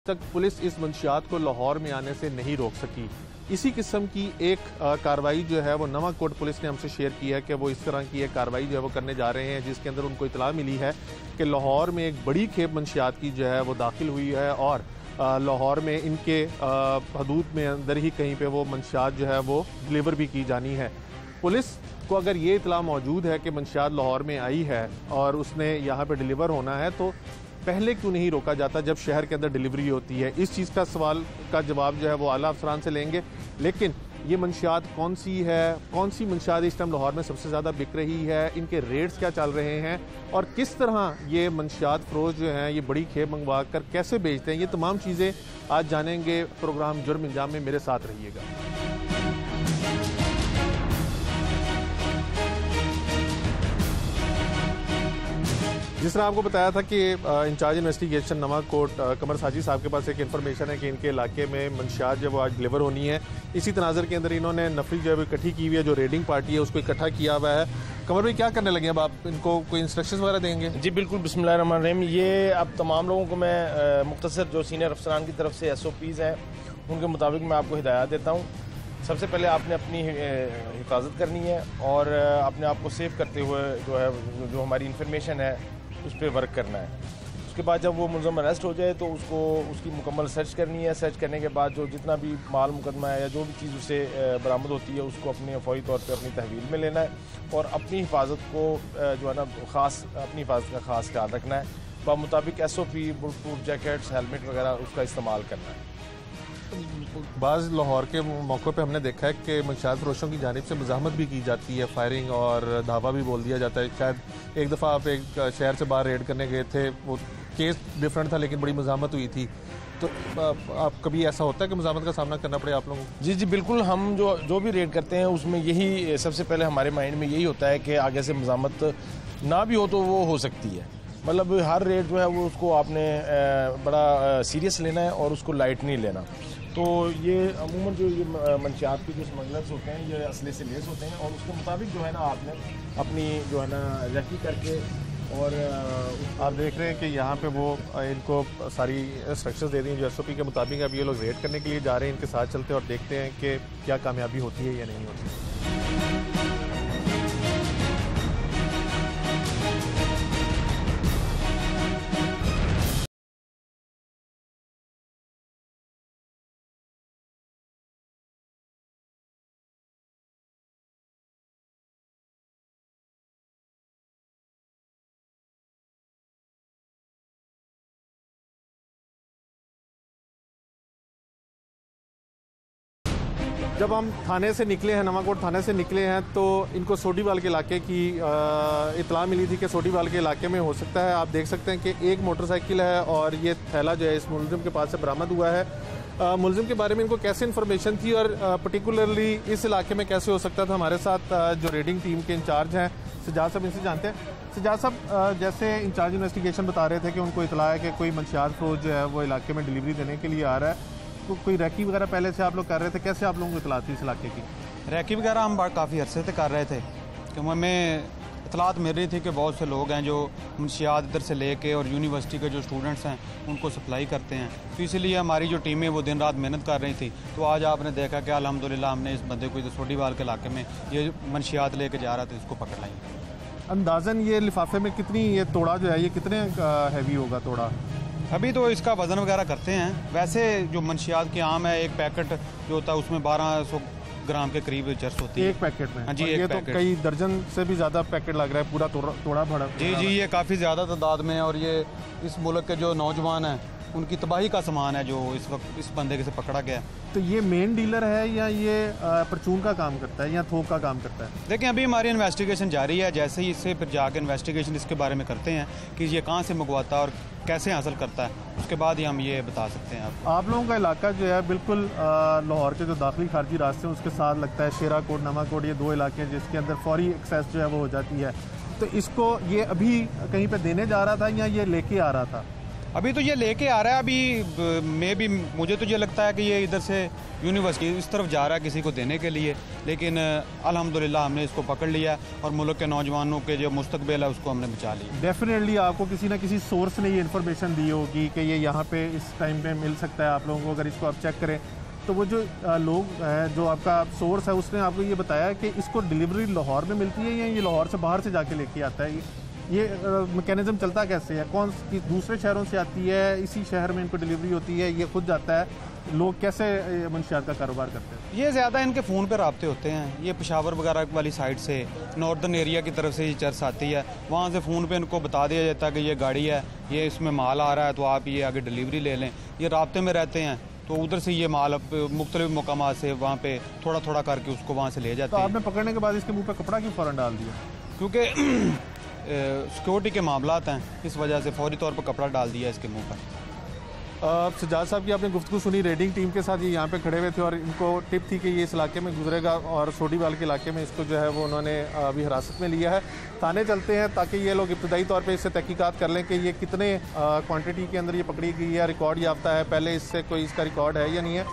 तक पुलिस इस मंशियात को लाहौर में आने से नहीं रोक सकी। इसी किस्म की एक कार्रवाई जो है वो नवाकोट पुलिस ने हमसे शेयर की है कि वो इस तरह की एक कार्रवाई जो है वो करने जा रहे हैं, जिसके अंदर उनको इतला मिली है कि लाहौर में एक बड़ी खेप मंशियात की जो है वो दाखिल हुई है और लाहौर में इनके हदूद में अंदर ही कहीं पे वो मंशियात जो है वो डिलीवर भी की जानी है। पुलिस को अगर ये इतला मौजूद है कि मंशियात लाहौर में आई है और उसने यहाँ पे डिलीवर होना है तो पहले क्यों नहीं रोका जाता जब शहर के अंदर डिलीवरी होती है। इस चीज़ का सवाल का जवाब जो है वो आला अफसरान से लेंगे। लेकिन ये मंशियात कौन सी है, कौन सी मंशियात इस टाइम लाहौर में सबसे ज़्यादा बिक रही है, इनके रेट्स क्या चल रहे हैं और किस तरह ये मंशियात फरोश जो हैं ये बड़ी खेप मंगवा कर कैसे बेचते हैं, ये तमाम चीज़ें आज जानेंगे। प्रोग्राम जुर्म इंजाम में मेरे साथ रहिएगा। जिस तरह आपको बताया था कि इंचार्ज इन्वेस्टिगेशन नवाकोट कमर साजी साहब के पास एक इन्फॉर्मेशन है कि इनके इलाके में मंशियात जो वो आज डिलीवर होनी है। इसी तनाजर के अंदर इन्होंने नफरी जो है इकट्ठी की हुई है, जो रेडिंग पार्टी है उसको इकट्ठा किया हुआ है। कमर भाई क्या करने लगे, अब आप इनको कोई इंस्ट्रक्शंस वगैरह देंगे? जी बिल्कुल, बिस्मिल्लाहिर्रहमानिर्रहीम। ये अब तमाम लोगों को मैं मुख्तसर जो सीनियर अफसरान की तरफ से SOPs हैं उनके मुताबिक मैं आपको हिदायत देता हूँ। सबसे पहले आपने अपनी हिफाजत करनी है और अपने आप को सेव करते हुए जो हमारी इंफॉर्मेशन है उस पर वर्क करना है। उसके बाद जब वो मुलज़म अरेस्ट हो जाए तो उसकी मुकम्मल सर्च करनी है। सर्च करने के बाद जो जितना भी माल मुकदमा है या जो भी चीज़ उससे बरामद होती है उसको अपने फौरी तौर पे अपनी तहवील में लेना है और अपनी हिफाजत को जो है ना ख़ास अपनी हिफाजत का ख़ास ख्याल रखना है। बामुताबिक SOP bullet proof jackets, helmet वगैरह उसका इस्तेमाल करना है। बाज़ लाहौर के मौक़ों पे हमने देखा है कि मंशियात फरोशों की जानिब से मज़ाहमत भी की जाती है, फायरिंग और धावा भी बोल दिया जाता है। शायद एक दफ़ा आप एक शहर से बाहर रेड करने गए थे, वो केस डिफरेंट था लेकिन बड़ी मज़ाहमत हुई थी। तो आप कभी ऐसा होता है कि मज़ाहमत का सामना करना पड़े आप लोगों को? जी बिल्कुल, हम जो भी रेड करते हैं उसमें यही सबसे पहले हमारे माइंड में यही होता है कि आगे से मज़ाहमत ना भी हो तो वो हो सकती है। मतलब हर रेड जो है वो उसको आपने बड़ा सीरियस लेना है और उसको लाइट नहीं लेना। तो ये अमूमन जो ये मंशियात के जो स्मगलर्स होते हैं ये असले से लेस होते हैं और उसके मुताबिक जो है ना आपने अपनी जो है ना रेकी करके और आप देख रहे हैं कि यहाँ पे वो इनको सारी इंस्ट्रक्शंस दे दी जो SOP के मुताबिक अब ये लोग रेड करने के लिए जा रहे हैं। इनके साथ चलते हैं और देखते हैं कि क्या कामयाबी होती है या नहीं होती। जब हम थाने से निकले हैं, नवाकोट थाने से निकले हैं, तो इनको सोडीवाल के इलाके की इतला मिली थी कि सोडीवाल के इलाके में हो सकता है। आप देख सकते हैं कि एक मोटरसाइकिल है और ये थैला जो है इस मुलजिम के पास से बरामद हुआ है। मुलजिम के बारे में इनको कैसे इन्फॉर्मेशन थी और पर्टिकुलरली इस इलाके में कैसे हो सकता था? हमारे साथ जो रेडिंग टीम के इंचार्ज हैं सजाद साहब, इनसे जानते हैं। सजाद साहब, जैसे इंचार्ज इन्वेस्टिगेशन बता रहे थे कि उनको इतला है कि कोई मंशियात फरोश जो है वो इलाके में डिलीवरी देने के लिए आ रहा है, तो कोई रैकी वगैरह पहले से आप लोग कर रहे थे? कैसे आप लोगों को इतला थी इस इलाके की? रैकी वगैरह हम काफ़ी अरसे से कर रहे थे क्योंकि हमें इतलात मिल रही थी कि बहुत से लोग हैं जो मंशियात इधर से लेके और यूनिवर्सिटी के जो स्टूडेंट्स हैं उनको सप्लाई करते हैं। तो इसलिए हमारी जो टीमें वो दिन रात मेहनत कर रही थी। तो आज आपने देखा कि अल्हम्दुलिल्लाह हमने इस बंदे को सोडीवाल के इलाके में ये मंशियात लेके जा रहा था, इसको पकड़ लाई। अंदाज़न ये लिफाफे में कितनी ये तोड़ा जो है ये कितने हैवी होगा तोड़ा? अभी तो इसका वज़न वगैरह करते हैं। वैसे जो मंशियात के आम है, एक पैकेट जो होता है उसमें 1200 ग्राम के करीब चर्स होती है एक पैकेट में। हाँ जी, ये एक तो पैकेट। कई दर्जन से भी ज़्यादा पैकेट लग रहा है, पूरा तोड़ा भरा। जी ये काफ़ी ज़्यादा तादाद में है और ये इस मुल्क के जो नौजवान हैं उनकी तबाही का सामान है जो इस वक्त इस बंदे के से पकड़ा गया। तो ये मेन डीलर है या ये परचून का काम करता है या थोक का काम करता है? देखिए अभी हमारी इन्वेस्टिगेशन जारी है। जैसे ही इससे फिर जाकर इन्वेस्टिगेशन इसके बारे में करते हैं कि ये कहाँ से मंगवाता है और कैसे हासिल करता है, उसके बाद ही हम ये बता सकते हैं। आप लोगों का इलाका जो है बिल्कुल लाहौर के जो दाखिली खारजी रास्ते हैं उसके साथ लगता है। शेरा कोट, नवाकोट, ये दो इलाके हैं जिसके अंदर फौरी एक्सेस जो है वो हो जाती है। तो इसको ये अभी कहीं पे देने जा रहा था या ये लेके आ रहा था? अभी तो ये लेके आ रहा है। अभी मुझे तो ये लगता है कि ये इधर से यूनिवर्सिटी इस तरफ जा रहा है किसी को देने के लिए, लेकिन अल्हम्दुलिल्लाह हमने इसको पकड़ लिया और मुल्क के नौजवानों के जो मुस्तकबिल है उसको हमने बचा लिया। डेफिनेटली आपको किसी ना किसी सोर्स ने ये इन्फॉर्मेशन दी होगी कि ये यहाँ पे इस टाइम पे मिल सकता है आप लोगों को। अगर इसको आप चेक करें तो वो जो लोग हैं, जो आपका सोर्स है, उसने आपको ये बताया कि इसको डिलीवरी लाहौर में मिलती है या ये लाहौर से बाहर से जाके लेके आता है। ये मैकेनिज्म चलता कैसे है? कौन दूसरे शहरों से आती है, इसी शहर में इनको डिलीवरी होती है, ये खुद जाता है? लोग कैसे मंशियात का कारोबार करते हैं? ये ज़्यादा इनके फ़ोन पे राब्ते होते हैं। ये पेशावर वगैरह वाली साइड से, नॉर्दर्न एरिया की तरफ से ये चर्च आती है, वहाँ से फ़ोन पे इनको बता दिया जाता है कि ये गाड़ी है, ये इसमें माल आ रहा है, तो आप ये आगे डिलीवरी ले लें। ये राब्ते में रहते हैं, तो उधर से ये माल मुख्तलिफ मकामात से वहाँ पे थोड़ा थोड़ा करके उसको वहाँ से ले जाते हैं। तो आपने पकड़ने के बाद इसके मुँह पर कपड़ा क्यों फ़ौरन डाल दिया? क्योंकि सिक्योरिटी के मामलात हैं, इस वजह से फौरी तौर पर कपड़ा डाल दिया इसके मुंह पर। सजाद साहब की आपने गुफ्तगू सुनी रेडिंग टीम के साथ, ये यहाँ पे खड़े हुए थे और इनको टिप थी कि ये इस इलाके में गुजरेगा और सोडीवाल के इलाके में इसको जो है वो उन्होंने अभी हिरासत में लिया है। थाने चलते हैं ताकि ये लोग इब्तदाई तौर पे इससे तहकीकात कर लें कि ये कितने क्वांटिटी के अंदर ये पकड़ी गई है, रिकॉर्ड याफ्ता है, पहले इससे कोई इसका रिकॉर्ड है या नहीं है।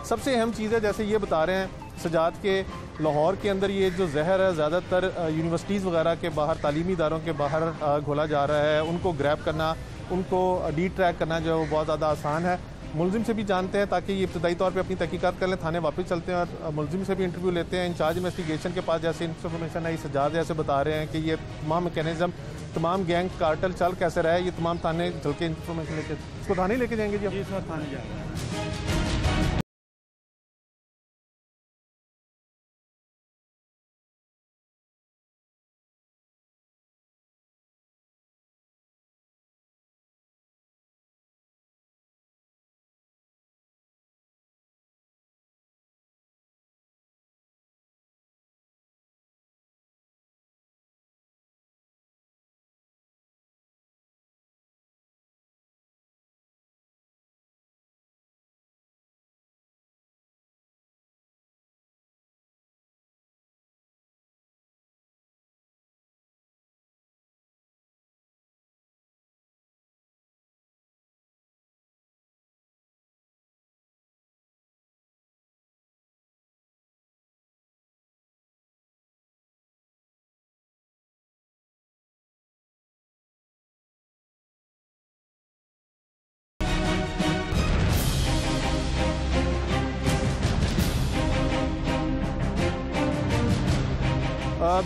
सबसे अहम चीज़ है, जैसे ये बता रहे हैं सजाद के, लाहौर के अंदर ये जो जहर है ज़्यादातर यूनिवर्सिटीज़ वगैरह के बाहर, तालीमी इदारों के बाहर घोला जा रहा है। उनको ग्रैब करना, उनको डी ट्रैक करना जो है वो बहुत ज़्यादा आसान है। मुलजिम से भी जानते हैं ताकि ये इब्तदाई तौर पे अपनी तहकीकात कर लें। थाने वापस चलते हैं और मुलजिम से भी इंटरव्यू लेते हैं। इंचार्ज इन्वेस्टिगेशन के पास जैसे इन्फॉर्मेशन है, सजाद जैसे बता रहे हैं कि ये तमाम मैकेनिज्म, तमाम गैंग कार्टल चल कैसे रहा है, ये तमाम थाने चल के इन्फॉर्मेशन लेके इसको थाने लेके जाएंगे जी सर, थाने जाएंगे।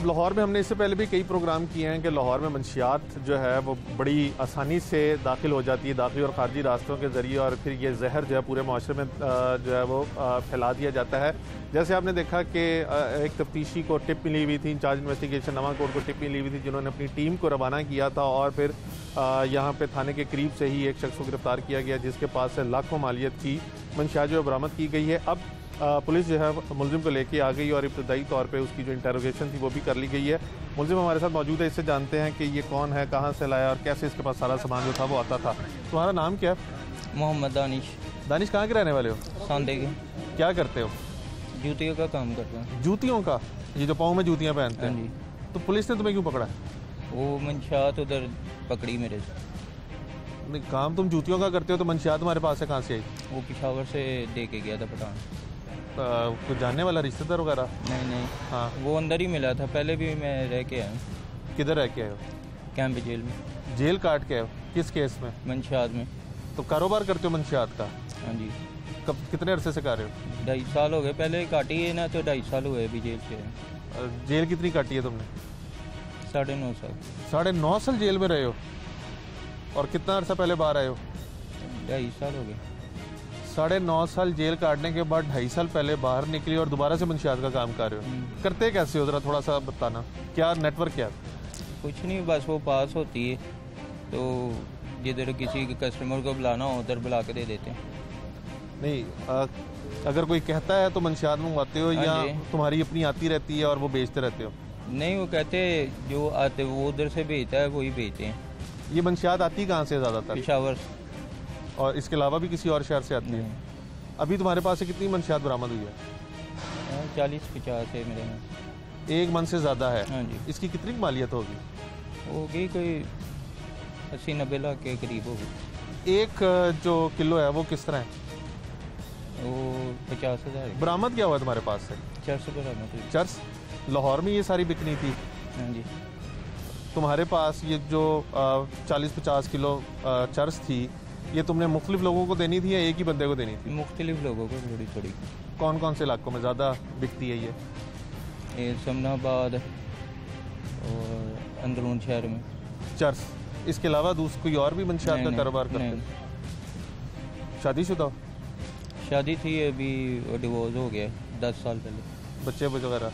लाहौर में हमने इससे पहले भी कई प्रोग्राम किए हैं कि लाहौर में मंशियात जो है वो बड़ी आसानी से दाखिल हो जाती है, दाखिली और खारजी रास्तों के ज़रिए, और फिर ये जहर जो है पूरे माशरे में जो है वो फैला दिया जाता है। जैसे आपने देखा कि एक तफ्तीशी को टिप मिली हुई थी, इंचार्ज इन्वेस्टिगेशन नवाकोट को टिप मिली हुई थी, जिन्होंने अपनी टीम को रवाना किया था और फिर यहाँ पे थाने के करीब से ही एक शख्स को गिरफ्तार किया गया जिसके पास से लाखों मालियत की मंशियात जो बरामद की गई है। अब पुलिस जो है मुलजिम को लेके आ गई और इब्तदाई तौर पे उसकी जो इंटरोगेशन थी वो भी कर ली गई है। मुलजिम हमारे साथ मौजूद है, इससे जानते हैं कि ये कौन है, कहाँ से लाया और कैसे इसके पास सारा सामान जो था वो आता था। तुम्हारा नाम क्या है? मोहम्मद दानिश। दानिश, कहाँ के रहने वाले हो? सांदे के। क्या करते हो? जूतियों का काम करते हैं। जूतियों का? ये जो पाँव में जूतियाँ पहनते हाँ हैं? जी। तो पुलिस ने तुम्हें क्यों पकड़ा? वो मंशियात उधर पकड़ी मेरे से। नहीं, काम तुम जूतियों का करते हो तो मंशियात तुम्हारे पास से कहाँ से आई? वो पेशावर से दे के गया था पठान। कुछ जानने वाला रिश्तेदार वगैरह? नहीं। हाँ, वो अंदर ही मिला था, पहले भी मैं रह के आया हूँ। किधर रह के आए हो? कैंप जेल में। जेल काट के आए हो? किस केस में? मंशियात में। तो कारोबार करते हो मंशियात का? हाँ जी। कब, कितने अरसे से कर रहे हो? 2.5 साल हो गए, पहले काटी है ना, तो 2.5 साल हुए अभी जेल से। जेल कितनी काटी है तुमने? 9.5 साल। 9.5 साल जेल में रहे हो और कितना अरसा पहले बाहर आए हो? 2.5 साल हो गए। 9.5 साल जेल काटने के बाद 2.5 साल पहले बाहर निकली और दोबारा से मंशियात का काम कर रहे हो। करते कैसे हो, जरा थोड़ा सा बताना, क्या नेटवर्क क्या? कुछ नहीं, बस वो पास होती है तो जिधर किसी कस्टमर को बुलाना हो उधर बुला के दे देते हैं। नहीं, अगर कोई कहता है तो मंशियात मंगवाते हो या तुम्हारी अपनी आती रहती है और वो बेचते रहते हो? नहीं, वो कहते जो आते वो उधर से भेजता है, वही भेजते हैं। ये मंशियात आती कहाँ से ज़्यादातर? पेशावर। और इसके अलावा भी किसी और शहर से आती है? अभी तुम्हारे पास से कितनी मंशियात बरामद हुई है? 40-50 है मेरे में। 1 मन से ज़्यादा है? हाँ जी। इसकी कितनी मालियत होगी? होगी कोई 80-90 लाख के करीब होगी। एक जो किलो है वो किस तरह है? वो 50,000 बरामद क्या हुआ तुम्हारे पास से? चर्स बरामद हुई। चर्स लाहौर में ये सारी बिकनी थी? हाँ जी। तुम्हारे पास ये जो 40-50 किलो चर्स थी, ये तुमने मुख्तलिफ लोगों को देनी थी या एक ही बंदे को देनी थी? मुख्तलिफ लोगों को थोड़ी थोड़ी। कौन कौन से इलाकों में ज़्यादा बिकती है ये समनाबाद और अंदरून शहर में चर्स? इसके अलावा दूसरा कोई और भी मंशियात का नहीं, कारोबार करते नहीं। हैं? शादीशुदा? शादी थी, अभी डिवोर्स हो गया 10 साल पहले। बच्चे वगैरह?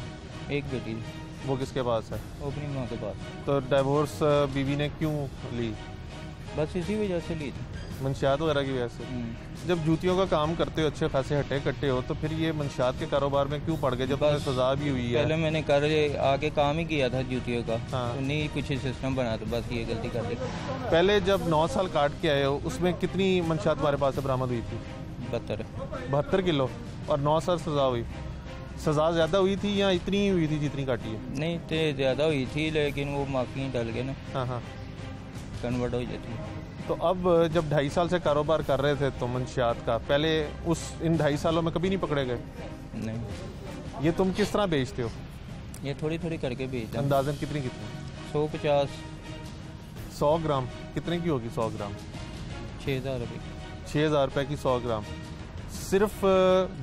एक बेटी थी, वो किसके पास है? वो अपनी माँ के पास। तो डिवोर्स बीवी ने क्यों ली? बस इसी वजह से ली थी। मंशियात वगैरह की वजह से? जब जूतियों का काम करते हो, अच्छे खासे हटे कट्टे हो, तो फिर ये मंशियात के कारोबार में क्यों पड़ गए जब तुम्हें सजा भी हुई है? पहले मैंने आगे काम ही किया था जूतियों का। हाँ। तो नहीं कुछ सिस्टम बना, तो बस ये गलती कर दी। पहले जब 9 साल काट के आए हो, उसमें कितनी मंशियात तुम्हारे पास से बरामद हुई थी? 72 किलो। और 9 साल सजा हुई। सजा ज़्यादा हुई थी या इतनी ही हुई थी जितनी काटी है? नहीं तो ज़्यादा हुई थी, लेकिन वो माफी डल गए ना, हाँ हाँ, कन्वर्ट हो जाती। तो अब जब 2.5 साल से कारोबार कर रहे थे तो मंशियात का, पहले इन 2.5 सालों में कभी नहीं पकड़े गए? नहीं। ये तुम किस तरह बेचते हो? ये थोड़ी थोड़ी करके बेचता। अंदाजन कितनी कितनी? 150। 100 ग्राम कितने की होगी? 100 ग्राम 6,000 रुपये। 6,000 रुपये की 100 ग्राम। सिर्फ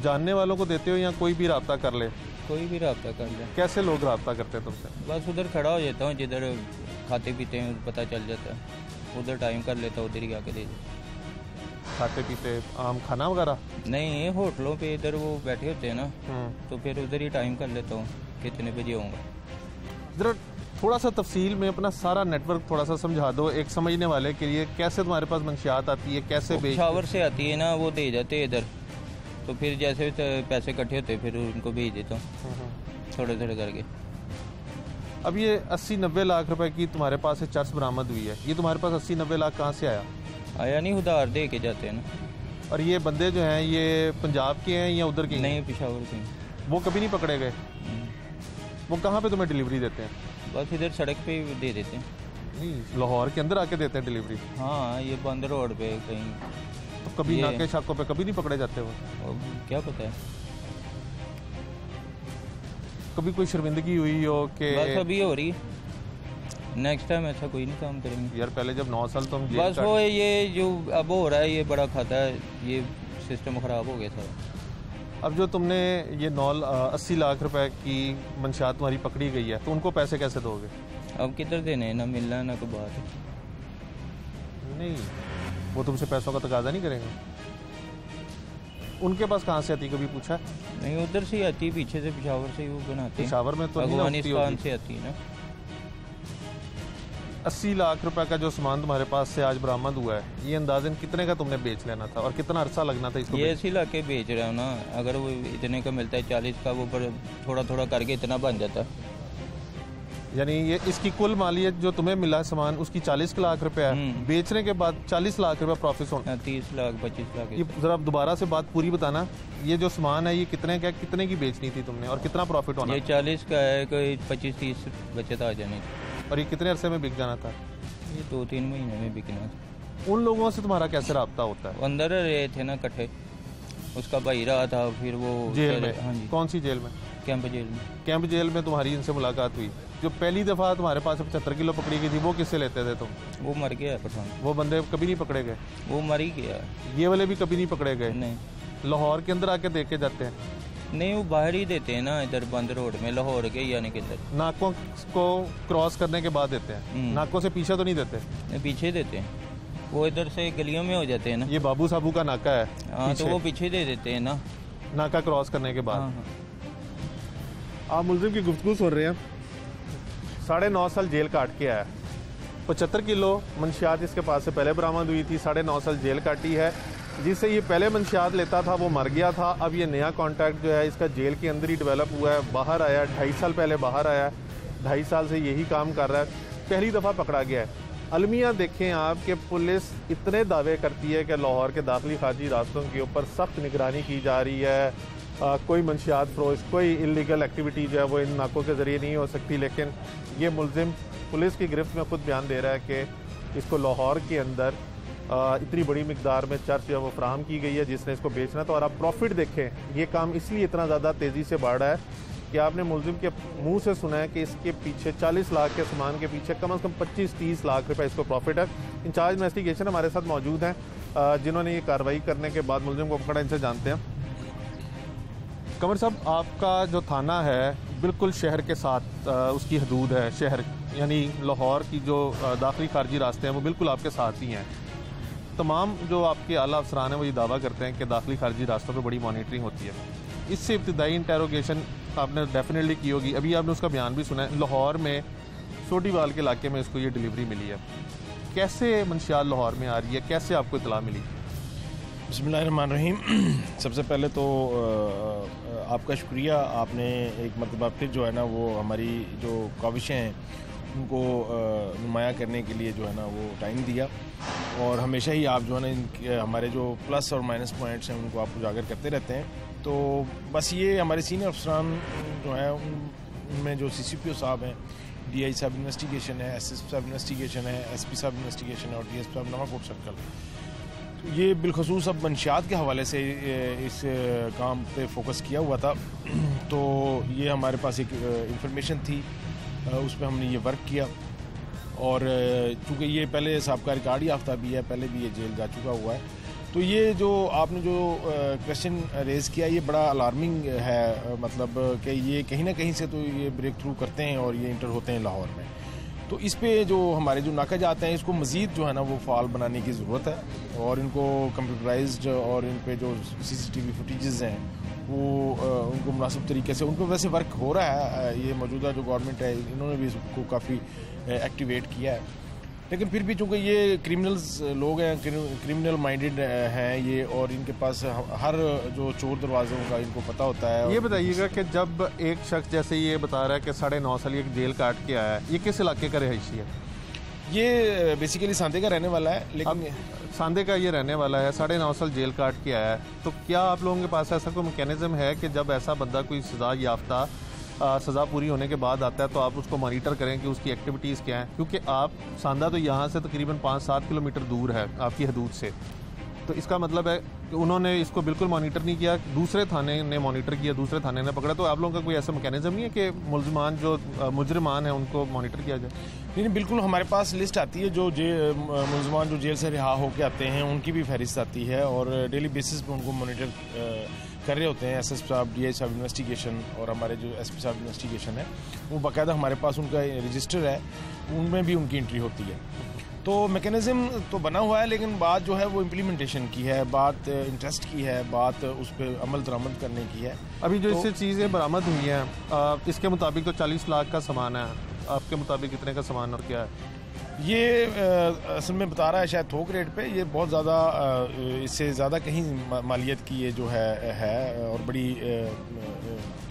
जानने वालों को देते हो या कोई भी रब्ता कर ले? कोई भी रब्ता कर ले। कैसे लोग रब्ता करते हैं तुमसे? बस उधर खड़ा हो जाता हूँ, जिधर खाते पीते हैं पता चल जाता है, उधर टाइम कर लेता हूँ, उधर ही आके दे देता। खाते पीते आम खाना वगैरह? नहीं, होटलों पे इधर वो बैठे होते हैं ना, तो फिर उधर ही टाइम कर लेता हूँ कितने बजे आऊँगा। जरा थोड़ा सा तफसील में अपना सारा नेटवर्क थोड़ा सा समझा दो एक समझने वाले के लिए। कैसे तुम्हारे पास मंशियात आती है, कैसे पेशावर से आती है ना, वो दे जाते हैं इधर, तो फिर जैसे पैसे इकट्ठे होते फिर उनको भेज देता हूँ थोड़े थोड़े करके। अब ये 80-90 लाख रुपए की तुम्हारे पास से चर्स बरामद हुई है, ये तुम्हारे पास 80-90 लाख कहाँ से आया? नहीं, उधार दे के जाते हैं ना। और ये बंदे जो हैं ये पंजाब के हैं या उधर के? नहीं, पेशावर के। वो कभी नहीं पकड़े गए? वो कहाँ पे तुम्हें डिलीवरी देते हैं? बस इधर सड़क पे दे देते हैं। नहीं, लाहौर के अंदर आके देते हैं डिलीवरी? हाँ, ये बंद रोड पे कहीं। तो कभी नाके शाकों पे कभी नहीं पकड़े जाते वो? क्या पता है, कभी कोई शर्मिंदगी हुई हो कि? बस अभी हो रही है, नेक्स्ट टाइम ऐसा कोई नहीं काम करेंगे। यार पहले जब 9 साल तुम बस वो ये जो अब हो रहा है, ये बड़ा खाता है, ये सिस्टम ख़राब हो गया सारा। अब जो तुमने ये 80 लाख रुपए की मंशियात तुम्हारी पकड़ी गई है, तो उनको पैसे कैसे दोगे? अब किधर देने, ना मिलना ना कोई बात है। नहीं, वो तुमसे पैसों का तकाजा नहीं करेंगे? उनके पास कहाँ से आती, कभी पूछा? नहीं, उधर से आती, पीछे से पेशावर से वो बनाते हैं। पेशावर में तो अफगानिस्तान से आती है ना। 80 लाख रुपए का जो सामान तुम्हारे पास से आज बरामद हुआ है, ये अंदाजन कितने का तुमने बेच लेना था और कितना अरसा लगना था इसको? ये 80 लाख के बेच रहा हूँ ना, अगर वो इतने का मिलता है 40 का, वो पर थोड़ा थोड़ा करके इतना बन जाता है। यानी ये इसकी कुल मालियत जो तुम्हें मिला है सामान, उसकी 40 लाख रुपए है, बेचने के बाद 40 लाख रुपए प्रॉफिट होना। 30 लाख 25 लाख। ये जरा दोबारा से बात पूरी बताना, ये जो सामान है ये कितने का, कितने की बेचनी थी तुमने और कितना प्रॉफिट होना? ये 40 का है, कोई 25-30 बचत आ जानी। और ये कितने अरसे में बिक जाना था? ये 2-3 महीने में बिकना था। उन लोगों से तुम्हारा कैसे रब्ता होता है? अंदर रहे थे ना इकट्ठे, उसका भाई रहा था, फिर वो जेल में? हाँ जी। कौन सी जेल में? कैंप जेल में। कैंप जेल में तुम्हारी इनसे मुलाकात हुई? जो पहली दफ़ा तुम्हारे पास 75 किलो पकड़ी गई थी, वो किससे लेते थे तुम? वो मर गया है पठान। वो बंदे कभी नहीं पकड़े गए? वो मर ही गया। ये वाले भी कभी नहीं पकड़े गए? नहीं। लाहौर के अंदर आके देख के जाते हैं? नहीं, वो बाहर ही देते हैं ना, इधर बंद रोड में, लाहौर के यानी कि इधर। नाकों को क्रॉस करने के बाद देते हैं? नाकों से पीछे तो नहीं देते? पीछे देते हैं, वो इधर से गलियों में हो जाते हैं ना। ये बाबू साबू का नाका है? हाँ, तो वो पीछे दे देते हैं ना, नाका क्रॉस करने के बाद। हाँ। आप मुलजिम की गुफ्तगू सुन रहे हैं। 9.5 साल जेल काट के आया, 75 किलो मंशियात इसके पास से पहले बरामद हुई थी, 9.5 साल जेल काटी है। जिससे ये पहले मंशियात लेता था वो मर गया था। अब ये नया कॉन्ट्रैक्ट जो है इसका जेल के अंदर ही डेवलप हुआ है, बाहर आया 2.5 साल पहले बाहर आया, 2.5 साल से यही काम कर रहा है, पहली दफ़ा पकड़ा गया है। अलमिया देखें आप कि पुलिस इतने दावे करती है कि लाहौर के दाखिली खारजी रास्तों के ऊपर सख्त निगरानी की जा रही है, कोई मंशियात फरोश, कोई इलीगल एक्टिविटी जो है वो इन नाकों के ज़रिए नहीं हो सकती। लेकिन ये मुलजिम पुलिस की गिरफ्त में खुद बयान दे रहा है कि इसको लाहौर के अंदर इतनी बड़ी मिकदार में चर्च जो है वो फराहम की गई है जिसने इसको बेचना है। तो और आप प्रॉफिट देखें, ये काम इसलिए इतना ज़्यादा तेज़ी से बढ़ रहा है कि आपने मुलजिम के मुंह से सुना है कि इसके पीछे 40 लाख के सामान के पीछे कम से कम 25-30 लाख रुपए इसको प्रॉफिट है। इंचार्ज इन्वेस्टिगेशन हमारे साथ मौजूद हैं जिन्होंने ये कार्रवाई करने के बाद मुलजिम को पकड़ा, इनसे जानते हैं। कमर साहब, आपका जो थाना है बिल्कुल शहर के साथ उसकी हदूद है, शहर यानी लाहौर की जो दाखिली खारजी रास्ते हैं वो बिल्कुल आपके साथ ही हैं। तमाम जो आपके आला अफसरान हैं वो ये दावा करते हैं कि दाखिली खारजी रास्तों पे बड़ी मॉनिटरिंग होती है। इससे इब्तदाई इंटेरोगेशन आपने डेफिनेटली की होगी, अभी आपने उसका बयान भी सुना है। लाहौर में सोडीवाल के इलाके में इसको ये डिलीवरी मिली है, कैसे मंशियात लाहौर में आ रही है, कैसे आपको इतला मिली? बिस्मिल्लाहिर्रहमानिर्रहीम। सबसे पहले तो आपका शुक्रिया, आपने एक मरतबा फिर जो है ना वो हमारी जो काविशें हैं उनको नुमाया करने के लिए जो है ना वो टाइम दिया, और हमेशा ही आप जो है ना हमारे जो प्लस और माइनस पॉइंट्स हैं उनको आप उजागर करते रहते हैं। तो बस ये हमारे सीनियर अफसरान जो हैं उनमें जो CCPO साहब हैं, DI साहब इन्वेस्टिगेशन है, SSP साहब इन्वेस्टिगेशन है, SP साहब इन्वेस्टिगेशन है और DSP साहब नवाकोट सर्कल, ये बिलखसूस अब मंशियात के हवाले से इस काम पे फोकस किया हुआ था। तो ये हमारे पास एक इंफॉर्मेशन थी, उस पर हमने ये वर्क किया, और चूँकि ये पहले साहब का रिकॉर्ड याफ्ता भी है, पहले भी ये जेल जा चुका हुआ है। तो ये जो आपने जो क्वेश्चन रेज़ किया ये बड़ा अलार्मिंग है, मतलब कि ये कहीं ना कहीं से तो ये ब्रेक थ्रू करते हैं और ये इंटर होते हैं लाहौर में। तो इस पे जो हमारे जो नाका जाते हैं इसको मज़ीद जो है ना वो फाल बनाने की ज़रूरत है, और इनको कंप्यूटराइज्ड और इन पे जो CCTV फुटेजेस हैं वो उनको मुनासिब तरीके से, उनको वैसे वर्क हो रहा है। ये मौजूदा जो गवर्नमेंट है इन्होंने भी इसको काफ़ी एक्टिवेट किया है, लेकिन फिर भी चूँकि ये क्रिमिनल्स लोग हैं, क्रिमिनल माइंडेड हैं ये, और इनके पास हर जो चोर दरवाज़ों का इनको पता होता है। ये बताइएगा कि जब एक शख्स जैसे ये बता रहा है कि 9.5 साल एक जेल काट के आया है, ये किस इलाके का रहायशी है? ये बेसिकली सांदे का रहने वाला है, लेकिन सांदे का ये रहने वाला है, 9.5 साल जेल काट के आया है। तो क्या आप लोगों के पास ऐसा कोई मैकेनिज्म है कि जब ऐसा बंदा कोई सज़ा याफ्ता सज़ा पूरी होने के बाद आता है तो आप उसको मॉनिटर करें कि उसकी एक्टिविटीज़ क्या हैं? क्योंकि आप सांदा तो यहाँ से तकरीबन 5-7 किलोमीटर दूर है आपकी हदूद से, तो इसका मतलब है कि उन्होंने इसको बिल्कुल मॉनिटर नहीं किया, दूसरे थाने ने मॉनिटर किया, दूसरे थाने ने पकड़ा। तो आप लोगों का कोई ऐसा मैकेनिज्म नहीं है कि मुलजमान जो मुजरिमान हैं उनको मॉनिटर किया जाए? नहीं, बिल्कुल हमारे पास लिस्ट आती है, जो मुलजमान जो जेल से रिहा होकर आते हैं उनकी भी फहरिस्त आती है, और डेली बेसिस पे उनको मॉनिटर कर रहे होते हैं SSP साहब, DI साहब इन्वेस्टिगेशन और हमारे जो SP साहब इन्वेस्टिगेशन है, वो बाकायदा हमारे पास उनका रजिस्टर है, उनमें भी उनकी एंट्री होती है। तो मैकेनिज़्म तो बना हुआ है, लेकिन बात जो है वो इम्प्लीमेंटेशन की है, बात इंटरेस्ट की है, बात उस पर अमल दरामद करने की है। अभी जो इससे चीज़ें बरामद हुई हैं इसके मुताबिक तो 40 लाख का सामान है, आपके मुताबिक कितने का सामान और क्या है? ये असल में बता रहा है शायद थोक रेट पे, ये बहुत ज़्यादा इससे ज़्यादा कहीं मालियत की ये जो है और बड़ी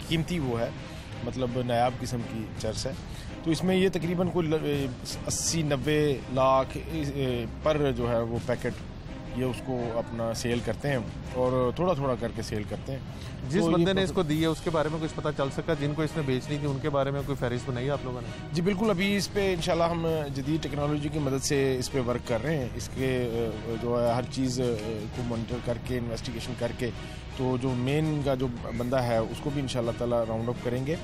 कीमती वो है, मतलब नायाब किस्म की चर्च है। तो इसमें ये तकरीबन कोई 80-90 लाख पर जो है वो पैकेट ये उसको अपना सेल करते हैं, और थोड़ा थोड़ा करके सेल करते हैं। जिस बंदे ने इसको दी है उसके बारे में कुछ पता चल सका? जिनको इसने बेचनी थी उनके बारे में कोई फहरिस्त बनाई आप लोगों ने? जी बिल्कुल, अभी इस पे इंशाल्लाह हम जदीद टेक्नोलॉजी की मदद से इस पे वर्क कर रहे हैं। इसके जो है हर चीज़ को मॉनिटर करके, इन्वेस्टिगेशन करके, तो जो मेन का जो बंदा है उसको भी इंशाल्लाह ताला राउंड अप करेंगे।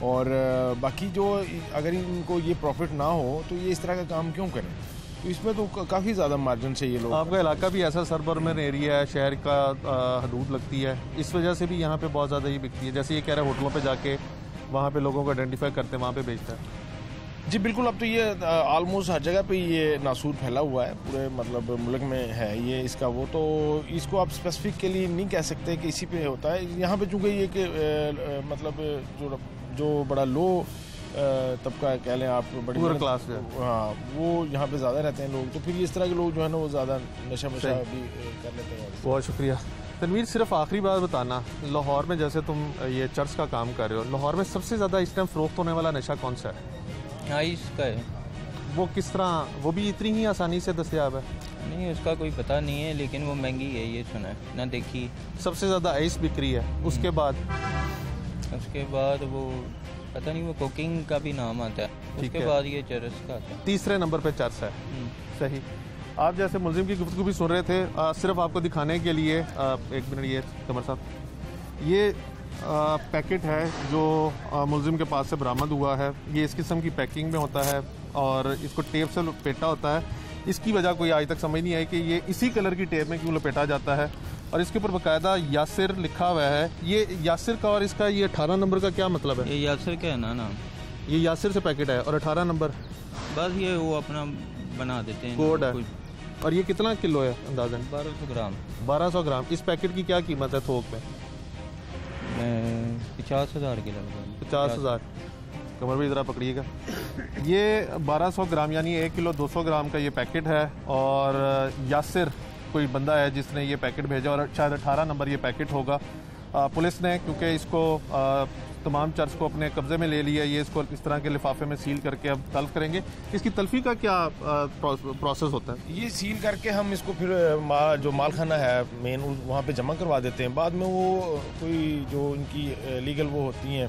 और बाकी जो अगर इनको ये प्रॉफिट ना हो तो ये इस तरह का काम क्यों करें? तो इसमें तो काफ़ी ज़्यादा मार्जिन से ये लोग। आपका इलाका भी ऐसा सरबर्मन एरिया है, शहर का हदूद लगती है, इस वजह से भी यहाँ पे बहुत ज़्यादा ही बिकती है। जैसे ये कह रहे हैं होटलों पे जाके वहाँ पे लोगों को आइडेंटिफाई करते हैं, वहाँ पे बेचता है। जी बिल्कुल, अब तो ये ऑलमोस्ट हर जगह पे ये नासूर फैला हुआ है, पूरे मतलब मुल्क में है ये इसका वो। तो इसको आप स्पेसिफिकली नहीं कह सकते कि इसी पे होता है। यहाँ पे चूँकि ये कि मतलब जो बड़ा लो तबका कह लें आप, बड़ी पूरा क्लास है, हाँ, वो यहाँ पे ज़्यादा रहते हैं लोग। तो फिर इस तरह के लोग जो है ना वो ज़्यादा नशा भी कर लेते हैं। बहुत शुक्रिया तनवीर। सिर्फ आखिरी बात बताना, लाहौर में जैसे तुम ये चर्च का काम कर रहे हो, लाहौर में सबसे ज़्यादा इस टाइम फ़रोख्त होने वाला नशा कौन सा है? आइस का है। वो किस तरह, वो भी इतनी ही आसानी से दस्तयाब है? नहीं, उसका कोई पता नहीं है, लेकिन वो महंगी है, ये सुना है ना, देखी। सबसे ज़्यादा आइस बिक्री है, उसके बाद वो पता नहीं, वो कुकिंग का भी नाम आता है, उसके बाद ये चरस का आता है। तीसरे नंबर पे चर्च है। सही। आप जैसे मुलजिम की गुफ्तगू भी सुन रहे थे, सिर्फ आपको दिखाने के लिए एक मिनट, ये कमर साहब, ये पैकेट है जो मुलजिम के पास से बरामद हुआ है। ये इस किस्म की पैकिंग में होता है और इसको टेप से लपेटा होता है। इसकी वजह कोई आज तक समझ नहीं आई कि ये इसी कलर की टेप में क्यों लपेटा जाता है। और इसके ऊपर बाकायदा यासिर लिखा हुआ है। ये यासिर का और इसका ये 18 नंबर का क्या मतलब है? ये यासिर का है ना नाम, ये यासिर से पैकेट है और 18 नंबर बस ये वो अपना बना देते हैं, कोड है। और ये कितना किलो है अंदाजन? 1200 ग्राम। 1200 ग्राम। इस पैकेट की क्या कीमत है थोक में? 50,000 के लगभग। 50,000। कमर भी ज़रा पकड़िएगा। ये 1200 ग्राम यानी 1 किलो 200 ग्राम का ये पैकेट है। और यासिर कोई बंदा है जिसने ये पैकेट भेजा और शायद 18 नंबर ये पैकेट होगा। पुलिस ने क्योंकि इसको तमाम चर्च को अपने कब्जे में ले लिया, ये इसको इस तरह के लिफाफे में सील करके अब तल्फ करेंगे। इसकी तल्फी का क्या प्रोसेस होता है? ये सील करके हम इसको फिर जो मालखाना है मेन वहाँ पे जमा करवा देते हैं। बाद में वो कोई जो इनकी लीगल वो होती हैं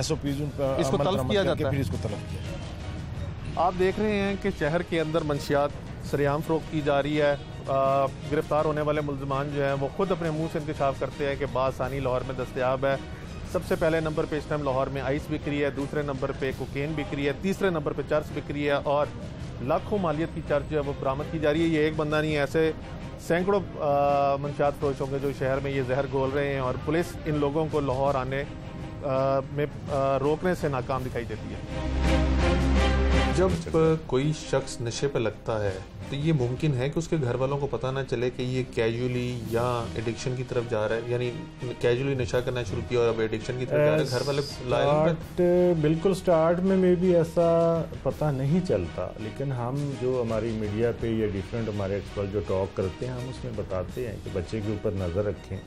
SOPs उन पर इसको तल्फ किया जाता है, फिर इसको तलब किया जाता है। आप देख रहे हैं कि शहर के अंदर मंशियात सरेआम फ़रोख्त की जा रही है। गिरफ्तार होने वाले मुल्ज़मान जो हैं वो खुद अपने मुंह से इंकशाफ करते हैं कि बासानी लाहौर में दस्तयाब है। सबसे पहले नंबर पे इस टाइम लाहौर में आइस बिक रही है, दूसरे नंबर पे कोकेन बिक रही है, तीसरे नंबर पे चर्च बिक रही है और लाखों मालियत की चर्च जो है वो बरामद की जा रही है। ये एक बंदा नहीं है, ऐसे सैकड़ों मंशियात फरोश होंगे जो शहर में ये जहर घोल रहे हैं और पुलिस इन लोगों को लाहौर आने में रोकने से नाकाम दिखाई देती है। जब कोई शख्स नशे पर लगता है तो ये मुमकिन है कि उसके घर वालों को पता ना चले कि ये कैजुअली या एडिक्शन की तरफ जा रहा है, यानी कैजुअली नशा करना शुरू किया और अब एडिक्शन की तरफ जा रहा है। घर वाले बिल्कुल स्टार्ट में मे भी ऐसा पता नहीं चलता, लेकिन हम जो हमारी मीडिया पे या डिफरेंट हमारे एक्सपर्ट जो टॉक करते हैं हम उसमें बताते हैं कि बच्चे के ऊपर नज़र रखें,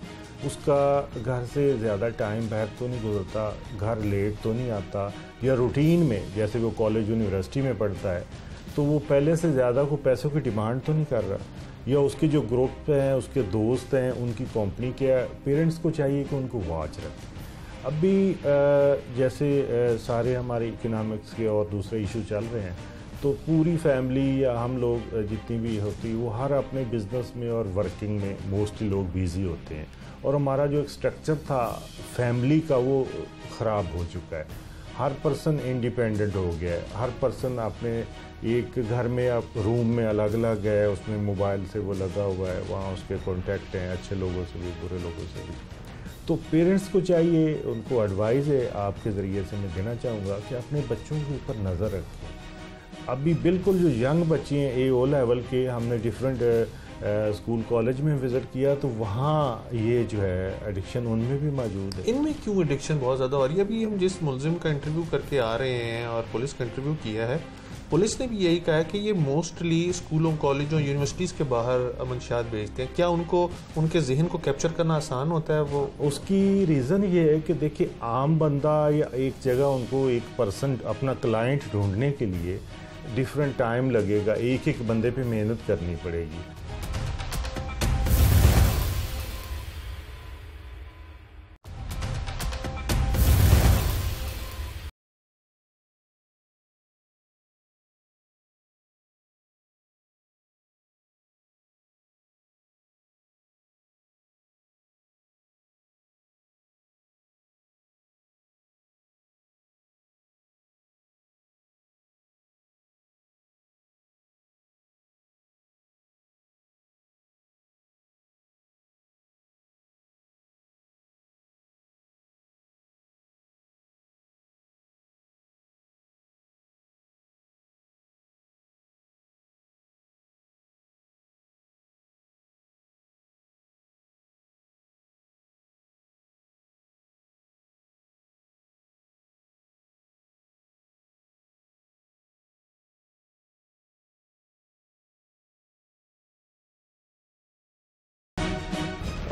उसका घर से ज़्यादा टाइम बाहर तो नहीं गुजरता, घर लेट तो नहीं आता, या रूटीन में जैसे वो कॉलेज यूनिवर्सिटी में पढ़ता है तो वो पहले से ज़्यादा को पैसों की डिमांड तो नहीं कर रहा, या उसके जो ग्रुप हैं उसके दोस्त हैं उनकी कंपनी क्या, पेरेंट्स को चाहिए कि उनको वॉच रखें। अभी जैसे सारे हमारे इकोनॉमिक्स के और दूसरे इशू चल रहे हैं तो पूरी फैमिली या हम लोग जितनी भी होती वो हर अपने बिजनेस में और वर्किंग में मोस्टली लोग बिजी होते हैं और हमारा जो एक स्ट्रक्चर था फैमिली का वो ख़राब हो चुका है। हर पर्सन इंडिपेंडेंट हो गया है, हर पर्सन अपने एक घर में आप रूम में अलग अलग है, उसमें मोबाइल से वो लगा हुआ है, वहाँ उसके कॉन्टैक्ट हैं अच्छे लोगों से भी बुरे लोगों से भी। तो पेरेंट्स को चाहिए, उनको एडवाइस है आपके ज़रिए से मैं देना चाहूँगा कि अपने बच्चों के ऊपर नज़र रखें। अभी बिल्कुल जो यंग बच्चे हैं AO लेवल के, हमने डिफरेंट स्कूल कॉलेज में विज़िट किया तो वहाँ ये जो है एडिक्शन उनमें भी मौजूद है। इनमें क्यों एडिक्शन बहुत ज़्यादा हो रही है? अभी हम जिस मुल्जिम का इंटरव्यू करके आ रहे हैं और पुलिस का इंटरव्यू किया है, पुलिस ने भी यही कहा है कि ये मोस्टली स्कूलों कॉलेजों यूनिवर्सिटीज़ के बाहर मंशियात बेचते हैं। क्या उनको उनके जहन को कैप्चर करना आसान होता है? वो उसकी रीज़न ये है कि देखिए आम बंदा या एक जगह उनको एक पर्सन अपना क्लाइंट ढूंढने के लिए डिफरेंट टाइम लगेगा, एक एक बंदे पे मेहनत करनी पड़ेगी।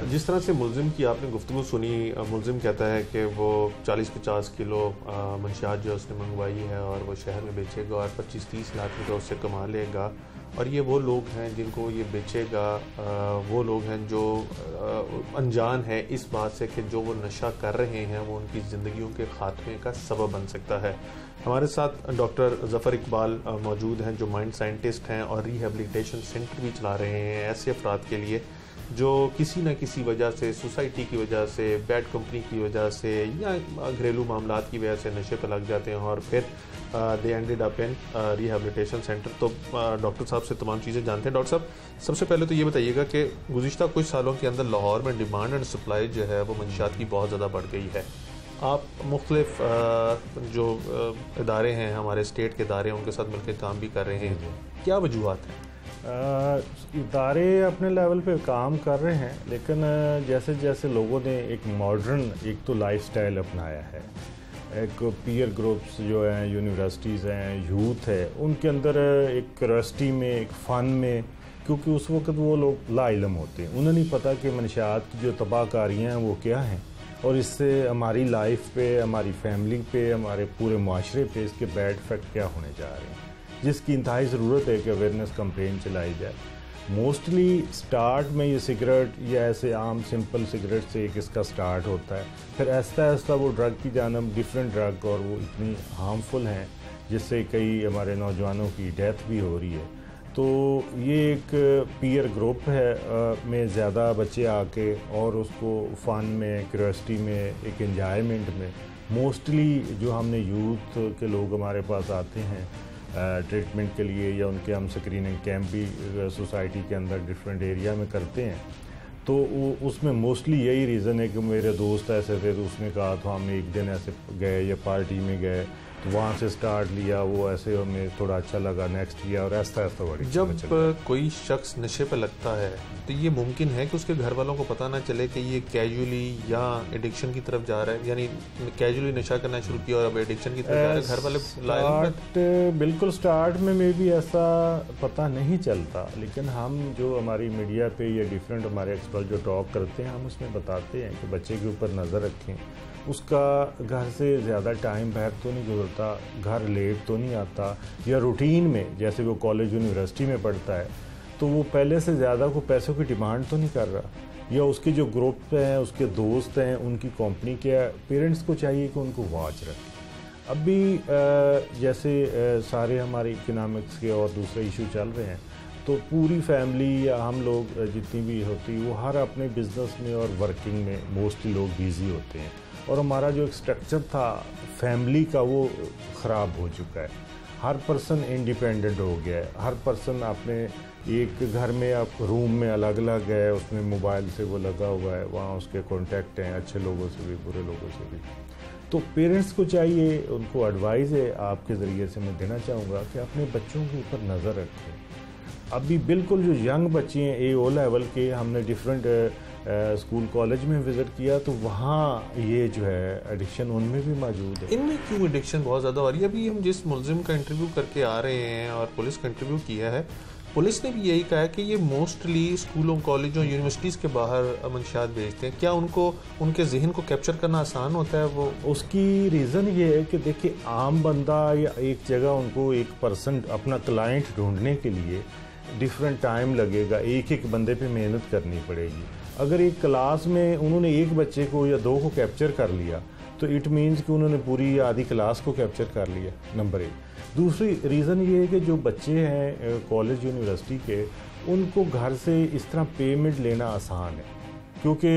जिस तरह से मुल्जिम की आपने गुफ्तगू सुनी, मुल्जिम कहता है कि वो 40-50 किलो मंशियात जो उसने मंगवाई है और वो शहर में बेचेगा और 25-30 लाख रुपये उससे कमा लेगा और ये वो लोग हैं जिनको ये बेचेगा, वो लोग हैं जो अनजान है इस बात से कि जो वो नशा कर रहे हैं वो उनकी ज़िंदगियों के खात्मे का सबब बन सकता है। हमारे साथ डॉक्टर ज़फ़र इकबाल मौजूद हैं जो माइंड साइंटिस्ट हैं और रिहेबिलिटेशन सेंटर भी चला रहे हैं ऐसे अफराद के लिए जो किसी न किसी वजह से, सोसाइटी की वजह से, बैड कंपनी की वजह से या घरेलू मामलात की वजह से नशे पर लग जाते हैं और फिर they ended up in rehabilitation centre. तो डॉक्टर साहब से तमाम चीज़ें जानते हैं। डॉक्टर साहब, सबसे पहले तो ये बताइएगा कि गुज़िश्ता कुछ सालों के अंदर लाहौर में डिमांड एंड सप्लाई जो है वो मंशियात की बहुत ज़्यादा बढ़ गई है। आप मुख्तलिफ जो इदारे हैं, हमारे स्टेट के इदारे, उनके साथ मिलकर काम भी कर रहे हैं, क्या वजूहत हैं? इदारे अपने लेवल पे काम कर रहे हैं, लेकिन जैसे जैसे लोगों ने एक मॉडर्न एक तो लाइफस्टाइल अपनाया है, एक पीयर ग्रुप्स जो हैं, यूनिवर्सिटीज़ हैं, यूथ है, उनके अंदर एक क्यूरियोसिटी में, एक फ़न में, क्योंकि उस वक्त वो लोग लाइलम होते हैं, उन्हें नहीं पता कि मंशियात की जो तबाहकारियाँ हैं वो क्या हैं और इससे हमारी लाइफ पे, हमारी फैमिली पे, हमारे पूरे माशरे पे इसके बैड इफ़ेक्ट क्या होने जा रहे हैं, जिसकी इंतहाई ज़रूरत है कि अवेयरनेस कैंपेन चलाई जाए। मोस्टली स्टार्ट में ये सिगरेट या ऐसे आम सिंपल सिगरेट से एक इसका स्टार्ट होता है, फिर आहिस्ता आहिस्ता वो ड्रग की जानब, डिफरेंट ड्रग, और वो इतनी हार्मफुल हैं जिससे कई हमारे नौजवानों की डेथ भी हो रही है। तो ये एक पीयर ग्रुप है में ज़्यादा बच्चे आके और उसको फ़न में, क्यूरियोसिटी में, एक एंजॉयमेंट में, मोस्टली जो हमने यूथ के लोग हमारे पास आते हैं ट्रीटमेंट के लिए, या उनके हम स्क्रीनिंग कैंप भी सोसाइटी के अंदर डिफरेंट एरिया में करते हैं, तो उसमें मोस्टली यही रीज़न है कि मेरे दोस्त ऐसे थे तो उसने कहा तो हम एक दिन ऐसे गए या पार्टी में गए तो वहाँ से स्टार्ट लिया, वो ऐसे हमें थोड़ा अच्छा लगा, नेक्स्ट किया और ऐसा ऐसा बड़ी। जब कोई शख्स नशे पे लगता है तो ये मुमकिन है कि उसके घर वालों को पता ना चले कि ये कैजुअली या एडिक्शन की तरफ जा रहा है, यानी कैजुअली नशा करना शुरू किया और अब एडिक्शन की तरफ जा रहा है, घर वाले बिल्कुल स्टार्ट में मे भी ऐसा पता नहीं चलता, लेकिन हम जो हमारी मीडिया पे या डिफरेंट हमारे एक्सपर्ट जो टॉक करते हैं, हम उसमें बताते हैं कि बच्चे के ऊपर नज़र रखें, उसका घर से ज़्यादा टाइम बाहर तो नहीं गुजरता, घर लेट तो नहीं आता, या रूटीन में जैसे वो कॉलेज यूनिवर्सिटी में पढ़ता है तो वो पहले से ज़्यादा को पैसों की डिमांड तो नहीं कर रहा, या उसके जो ग्रुप हैं, उसके दोस्त हैं, उनकी कंपनी के पेरेंट्स को चाहिए कि उनको वॉच रखें। अभी जैसे सारे हमारे इकोनॉमिक्स के और दूसरे इशू चल रहे हैं, तो पूरी फैमिली या हम लोग जितनी भी होती वो हर अपने बिज़नेस में और वर्किंग में मोस्टली लोग बिज़ी होते हैं, और हमारा जो एक स्ट्रक्चर था फैमिली का वो ख़राब हो चुका है। हर पर्सन इंडिपेंडेंट हो गया है, हर पर्सन अपने एक घर में, आप रूम में अलग अलग है, उसमें मोबाइल से वो लगा हुआ है, वहाँ उसके कॉन्टैक्ट हैं अच्छे लोगों से भी, बुरे लोगों से भी। तो पेरेंट्स को चाहिए, उनको एडवाइस है आपके ज़रिए से मैं देना चाहूँगा कि अपने बच्चों के ऊपर नज़र रखें। अभी बिल्कुल जो यंग बच्चे हैं AO लेवल के, हमने डिफरेंट स्कूल कॉलेज में विज़िट किया तो वहाँ ये जो है एडिक्शन उनमें भी मौजूद है। इनमें क्यों एडिक्शन बहुत ज़्यादा हो रही है? अभी हम जिस मुलजिम का इंटरव्यू करके आ रहे हैं और पुलिस का इंटरव्यू किया है, पुलिस ने भी यही कहा है कि ये मोस्टली स्कूलों, कॉलेजों, यूनिवर्सिटीज़ के बाहर मंशियात भेजते हैं। क्या उनको उनके जहन को कैप्चर करना आसान होता है? वो उसकी रीज़न ये है कि देखिए, आम बंदा या एक जगह उनको एक पर्सन अपना क्लाइंट ढूंढने के लिए डिफरेंट टाइम लगेगा, एक एक बंदे पे मेहनत करनी पड़ेगी। अगर एक क्लास में उन्होंने एक बच्चे को या दो को कैप्चर कर लिया तो इट मीन्स कि उन्होंने पूरी आधी क्लास को कैप्चर कर लिया, नंबर 1। दूसरी रीज़न ये है कि जो बच्चे हैं कॉलेज यूनिवर्सिटी के, उनको घर से इस तरह पेमेंट लेना आसान है, क्योंकि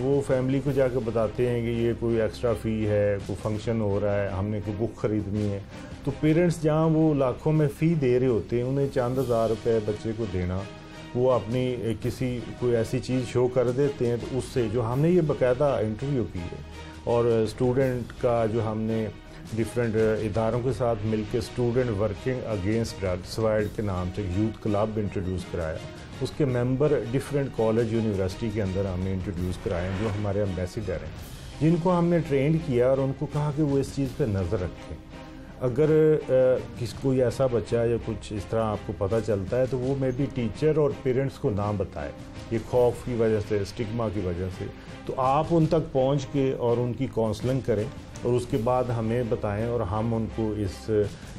वो फैमिली को जाकर बताते हैं कि ये कोई एक्स्ट्रा फ़ी है, कोई फंक्शन हो रहा है, हमने कोई बुक ख़रीदनी है, तो पेरेंट्स जहाँ वो लाखों में फ़ी दे रहे होते हैं, उन्हें चंद हज़ार रुपये बच्चे को देना, वो अपनी किसी कोई ऐसी चीज़ शो कर देते हैं, तो उससे जो हमने ये बाकायदा इंटरव्यू की है और स्टूडेंट का जो हमने डिफरेंट इदारों के साथ मिलकर स्टूडेंट वर्किंग अगेंस्ट ड्रग स्वाइड के नाम से यूथ क्लब इंट्रोड्यूस कराया, उसके मेंबर डिफरेंट कॉलेज यूनिवर्सिटी के अंदर हमने इंट्रोड्यूस कराए हैं, जो हमारे एम्बेसडर हैं, जिनको हमने ट्रेंड किया और उनको कहा कि वो इस चीज़ पर नज़र रखें। अगर कोई ऐसा बच्चा या कुछ इस तरह आपको पता चलता है तो वो मे बी टीचर और पेरेंट्स को ना बताए, ये खौफ की वजह से, स्टिग्मा की वजह से, तो आप उन तक पहुंच के और उनकी काउंसलिंग करें और उसके बाद हमें बताएं और हम उनको इस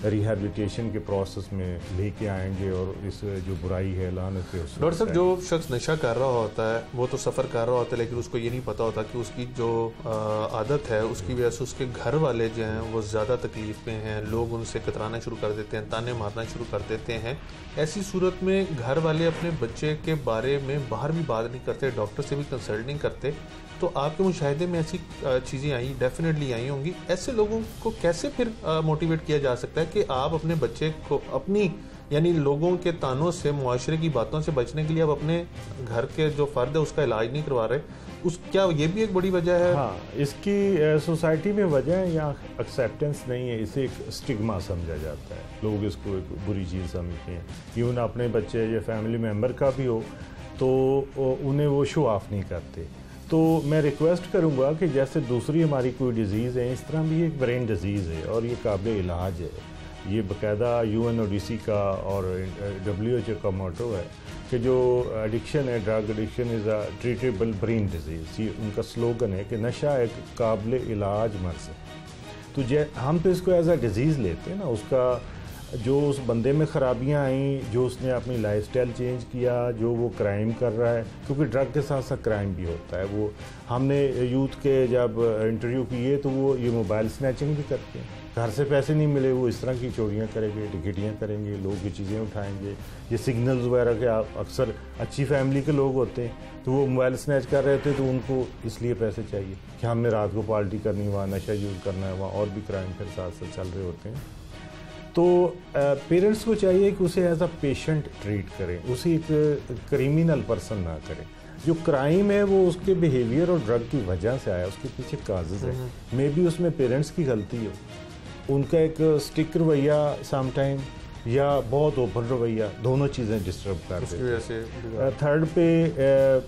रिहैबिलिटेशन के प्रोसेस में लेके आएंगे और इस जो बुराई है लानत है उससे डॉक्टर साहब, जो शख्स नशा कर रहा होता है वो तो सफ़र कर रहा होता है, लेकिन उसको ये नहीं पता होता कि उसकी जो आदत है उसकी वजह से उसके घर वाले जो हैं वो ज़्यादा तकलीफ में हैं, लोग उनसे कतराना शुरू कर देते हैं, ताने मारना शुरू कर देते हैं। ऐसी सूरत में घर वाले अपने बच्चे के बारे में बाहर भी बात नहीं करते, डॉक्टर से भी कंसल्ट नहीं करते, तो आपके मुशाहिदे में ऐसी चीज़ें आई, डेफिनेटली आई होंगी। ऐसे लोगों को कैसे फिर मोटिवेट किया जा सकता है कि आप अपने बच्चे को अपनी यानी लोगों के तानों से, मुआशरे की बातों से बचने के लिए आप अपने घर के जो फ़र्द है उसका इलाज नहीं करवा रहे, उस क्या ये भी एक बड़ी वजह है? हाँ, इसकी सोसाइटी में वजह है या एक्सेप्टेंस नहीं है, इसे एक स्टिग्मा समझा जाता है, लोग इसको एक बुरी चीज़ समझते हैं। इवन अपने बच्चे या फैमिली मेम्बर का भी हो तो उन्हें वो शो ऑफ नहीं करते। तो मैं रिक्वेस्ट करूँगा कि जैसे दूसरी हमारी कोई डिज़ीज़ है, इस तरह भी एक ब्रेन डिज़ीज़ है और ये काबिल इलाज है। ये बाकायदा UNODC का और WHO का मोटो है कि जो एडिक्शन है, drug addiction is a treatable brain disease. ये उनका स्लोगन है कि नशा एक काबिल इलाज मर्ज़ है। तो हम तो इसको एज अ डिज़ीज़ लेते हैं ना, उसका जो उस बंदे में ख़राबियाँ आई, जो उसने अपनी लाइफस्टाइल चेंज किया, जो वो क्राइम कर रहा है, क्योंकि ड्रग के साथ साथ क्राइम भी होता है। वो हमने यूथ के जब इंटरव्यू किए तो वो ये मोबाइल स्नैचिंग भी करते हैं, घर से पैसे नहीं मिले वो इस तरह की चोरियाँ करेंगे, टिकटियाँ करेंगे, लोगों की चीज़ें उठाएंगे। ये सिग्नल्स वगैरह के अक्सर अच्छी फैमिली के लोग होते हैं तो वो मोबाइल स्नैच कर रहे थे, तो उनको इसलिए पैसे चाहिए कि हमने रात को पार्टी करनी, वहाँ नशा यूज़ करना है, वहाँ और भी क्राइम फिर साथ साथ चल रहे होते हैं। तो पेरेंट्स को चाहिए कि उसे एज अ पेशेंट ट्रीट करें, उसे एक क्रिमिनल पर्सन ना करें। जो क्राइम है वो उसके बिहेवियर और ड्रग की वजह से आया, उसके पीछे काजेज़ है। मे बी उसमें पेरेंट्स की गलती हो, उनका एक स्टिक रवैया समटाइम या बहुत ओपन रवैया, दोनों चीज़ें डिस्टर्ब कर देती हैं। थर्ड पे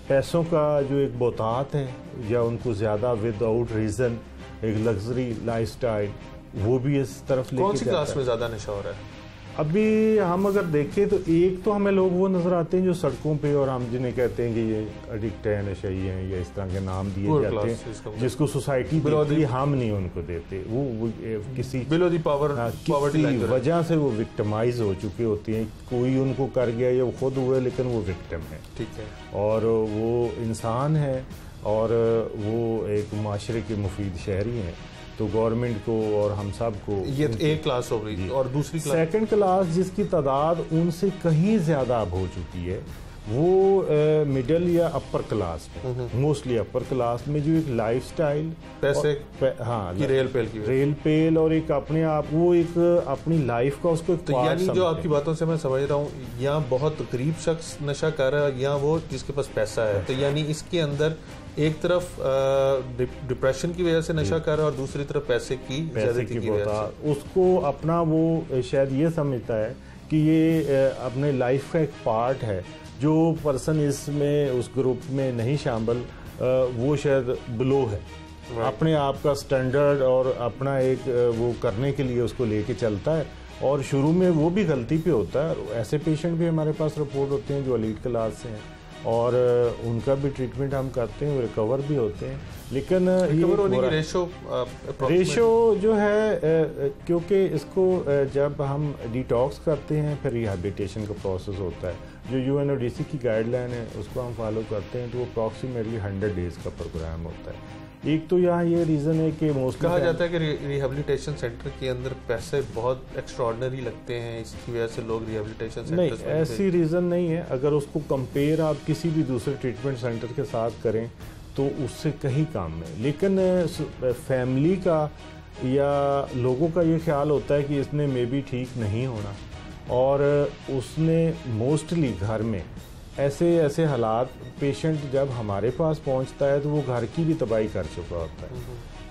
पैसों का जो एक बोतात है या उनको ज़्यादा विदाउट रीज़न एक लग्जरी लाइफस्टाइल, वो भी इस तरफ लेके कौन सी क्लास में ज़्यादा नशा हो रहा है? अभी हम अगर देखें तो एक तो हमें लोग वो नज़र आते हैं जो सड़कों पे, और हम जिन्हें कहते हैं कि ये एडिक्ट है, नशई हैं या इस तरह के नाम दिए जाते हैं, जिसको सोसाइटी देती है, हम नहीं उनको देते। वो किसी किसी वजह से वो विक्टिमाइज हो चुके होते हैं, कोई उनको कर गया या वो खुद हुए, लेकिन वो विक्टिम है। ठीक है, और वो इंसान है और वो एक माशरे के मुफीद शहरी हैं। तो गवर्नमेंट को और हम सब को, ये तो एक क्लास हो गई, और दूसरी क्लास सेकंड क्लास जिसकी तादाद उनसे कहीं ज़्यादा अब हो चुकी है, वो मिडिल या अपर क्लास में, मोस्टली अपर क्लास में, जो एक लाइफस्टाइल पैसे हाँ की रेल पेल और एक अपने आप वो एक अपनी लाइफ का उसको एक तो यानी जो आपकी बातों से मैं समझ रहा हूँ, या बहुत गरीब शख्स नशा कर रहा है या वो जिसके पास पैसा है, तो यानी इसके अंदर एक तरफ डिप्रेशन की वजह से नशा कर रहा है और दूसरी तरफ पैसे की ज़्यादती की वजह से उसको अपना वो शायद ये समझता है कि ये अपने लाइफ का एक पार्ट है। जो पर्सन इसमें उस ग्रुप में नहीं शामिल, वो शायद बिलो है, अपने आप का स्टैंडर्ड और अपना एक वो करने के लिए उसको लेके चलता है, और शुरू में वो भी गलती पे होता है। ऐसे पेशेंट भी हमारे पास रिपोर्ट होते हैं जो एलीट क्लास से हैं, और उनका भी ट्रीटमेंट हम करते हैं, वो रिकवर भी होते हैं। लेकिन रिकवर होने की रेशो जो है, क्योंकि इसको जब हम डिटॉक्स करते हैं फिर रिहैबिलिटेशन का प्रोसेस होता है, जो UNODC की गाइडलाइन है उसको हम फॉलो करते हैं, तो वो अप्रॉक्सीमेटली 100 डेज़ का प्रोग्राम होता है। एक तो यहाँ ये रीज़न है कि मोस्टली कहा जाता है कि रिहैबिलिटेशन सेंटर के अंदर पैसे बहुत एक्स्ट्राऑर्डिनरी लगते हैं, इसकी वजह से लोग रिहैबिलिटेशन सेंटर नहीं, ऐसी रीज़न नहीं है। अगर उसको कंपेयर आप किसी भी दूसरे ट्रीटमेंट सेंटर के साथ करें तो उससे कहीं कम है। लेकिन फैमिली का या लोगों का ये ख्याल होता है कि इसने मे बी ठीक नहीं होना, और उसने मोस्टली घर में ऐसे हालात, पेशेंट जब हमारे पास पहुंचता है तो वो घर की भी तबाही कर चुका होता है,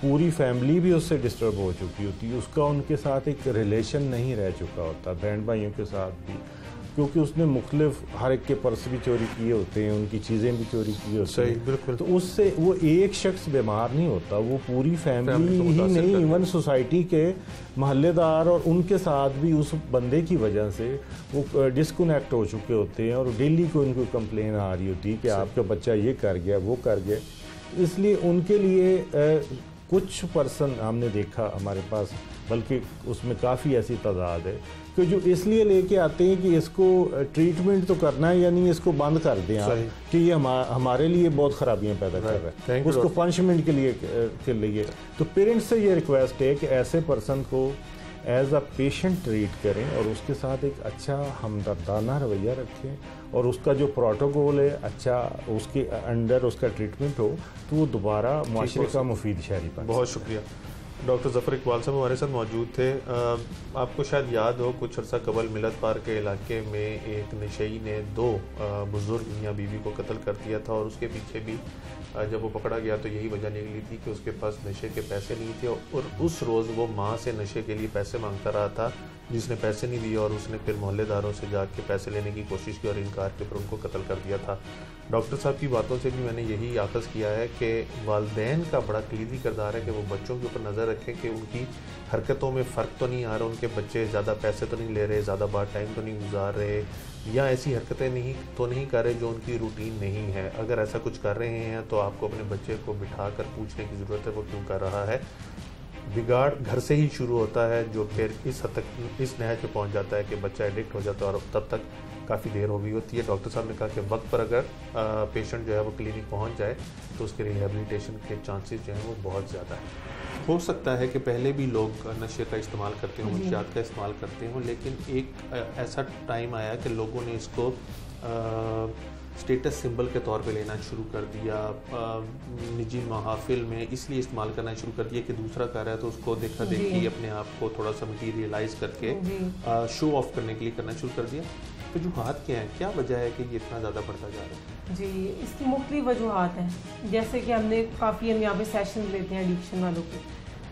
पूरी फैमिली भी उससे डिस्टर्ब हो चुकी होती है, उसका उनके साथ एक रिलेशन नहीं रह चुका होता, बहन भाइयों के साथ भी, क्योंकि उसने मुख्तलिफ हर एक के पर्स भी चोरी किए होते हैं, उनकी चीज़ें भी चोरी की होती हैं। बिल्कुल। तो उससे वो एक शख्स बीमार नहीं होता, वो पूरी फैमिली ही नहीं, इवन सोसाइटी के महल्लेदार और उनके साथ भी उस बंदे की वजह से वो डिस्कनेक्ट हो चुके होते हैं, और डेली को इनको कंप्लेन आ रही होती है कि आपका बच्चा ये कर गया, वो कर गया। इसलिए उनके लिए कुछ पर्सन हमने देखा हमारे पास, बल्कि उसमें काफ़ी ऐसी तादाद है कि जो इसलिए लेके आते हैं कि इसको ट्रीटमेंट तो करना है, यानी इसको बंद कर दें आप कि ये हमारे लिए बहुत ख़राबियाँ पैदा कर रहा है, उसको पनिशमेंट के लिए। तो पेरेंट्स से ये रिक्वेस्ट है कि ऐसे पर्सन को एज अ पेशेंट ट्रीट करें और उसके साथ एक अच्छा हमदर्दाना रवैया रखें और उसका जो प्रोटोकॉल है अच्छा उसके अंडर उसका ट्रीटमेंट हो तो वो दोबारा माशरे का मुफीद शहरी बन। बहुत शुक्रिया। डॉक्टर ज़फ़र इकबाल साहब हमारे साथ मौजूद थे। आपको शायद याद हो कुछ अर्सा कबल मिलत पार्क के इलाके में एक नशई ने 2 बुज़ुर्ग मियाँ बीवी को कत्ल कर दिया था और उसके पीछे भी जब वो पकड़ा गया तो यही वजह निकली थी कि उसके पास नशे के पैसे नहीं थे और उस रोज़ वो माँ से नशे के लिए पैसे मांगता रहा था, जिसने पैसे नहीं दिए और उसने फिर मोहल्लेदारों से जाके पैसे लेने की कोशिश की और इनकार के पर उनको कत्ल कर दिया था। डॉक्टर साहब की बातों से भी मैंने यही आखज़ किया है कि वालिदैन का बड़ा कलीदी किरदार है कि वो बच्चों के ऊपर नज़र रखें कि उनकी हरकतों में फ़र्क तो नहीं आ रहा, उनके बच्चे ज़्यादा पैसे तो नहीं ले रहे, ज़्यादा बार टाइम तो नहीं गुजार रहे या ऐसी हरकतें नहीं कर रहे जो उनकी रूटीन नहीं है। अगर ऐसा कुछ कर रहे हैं तो आपको अपने बच्चे को बिठा कर पूछने की ज़रूरत है वो क्यों कर रहा है। बिगाड़ घर से ही शुरू होता है जो फिर इस हद तक इस नहज पे पहुंच जाता है कि बच्चा एडिक्ट हो जाता है और तब तक काफ़ी देर हो गई होती है। डॉक्टर साहब ने कहा कि वक्त पर अगर पेशेंट जो है वो क्लिनिक पहुंच जाए तो उसके रिहेबिलिटेशन के चांसेस जो हैं वो बहुत ज़्यादा है। हो सकता है कि पहले भी लोग नशे का इस्तेमाल करते हों, मुंशियात का इस्तेमाल करते हों, लेकिन एक ऐसा टाइम आया कि लोगों ने इसको स्टेटस सिंबल के तौर पे लेना शुरू कर दिया, निजी महाफिल में इसलिए इस्तेमाल करना शुरू कर दिया कि दूसरा कर रहा है तो उसको देखा देखी अपने आप को थोड़ा सा मटीरियलाइज करके शो ऑफ करने के लिए करना शुरू कर दिया। वजूहात क्या हैं, क्या वजह है कि ये इतना ज़्यादा बढ़ता जा रहा है? जी, इसकी मुख्तलिफ वजूहात हैं। जैसे कि हम यहाँ पे सेशन लेते हैं एडिक्शन वालों के,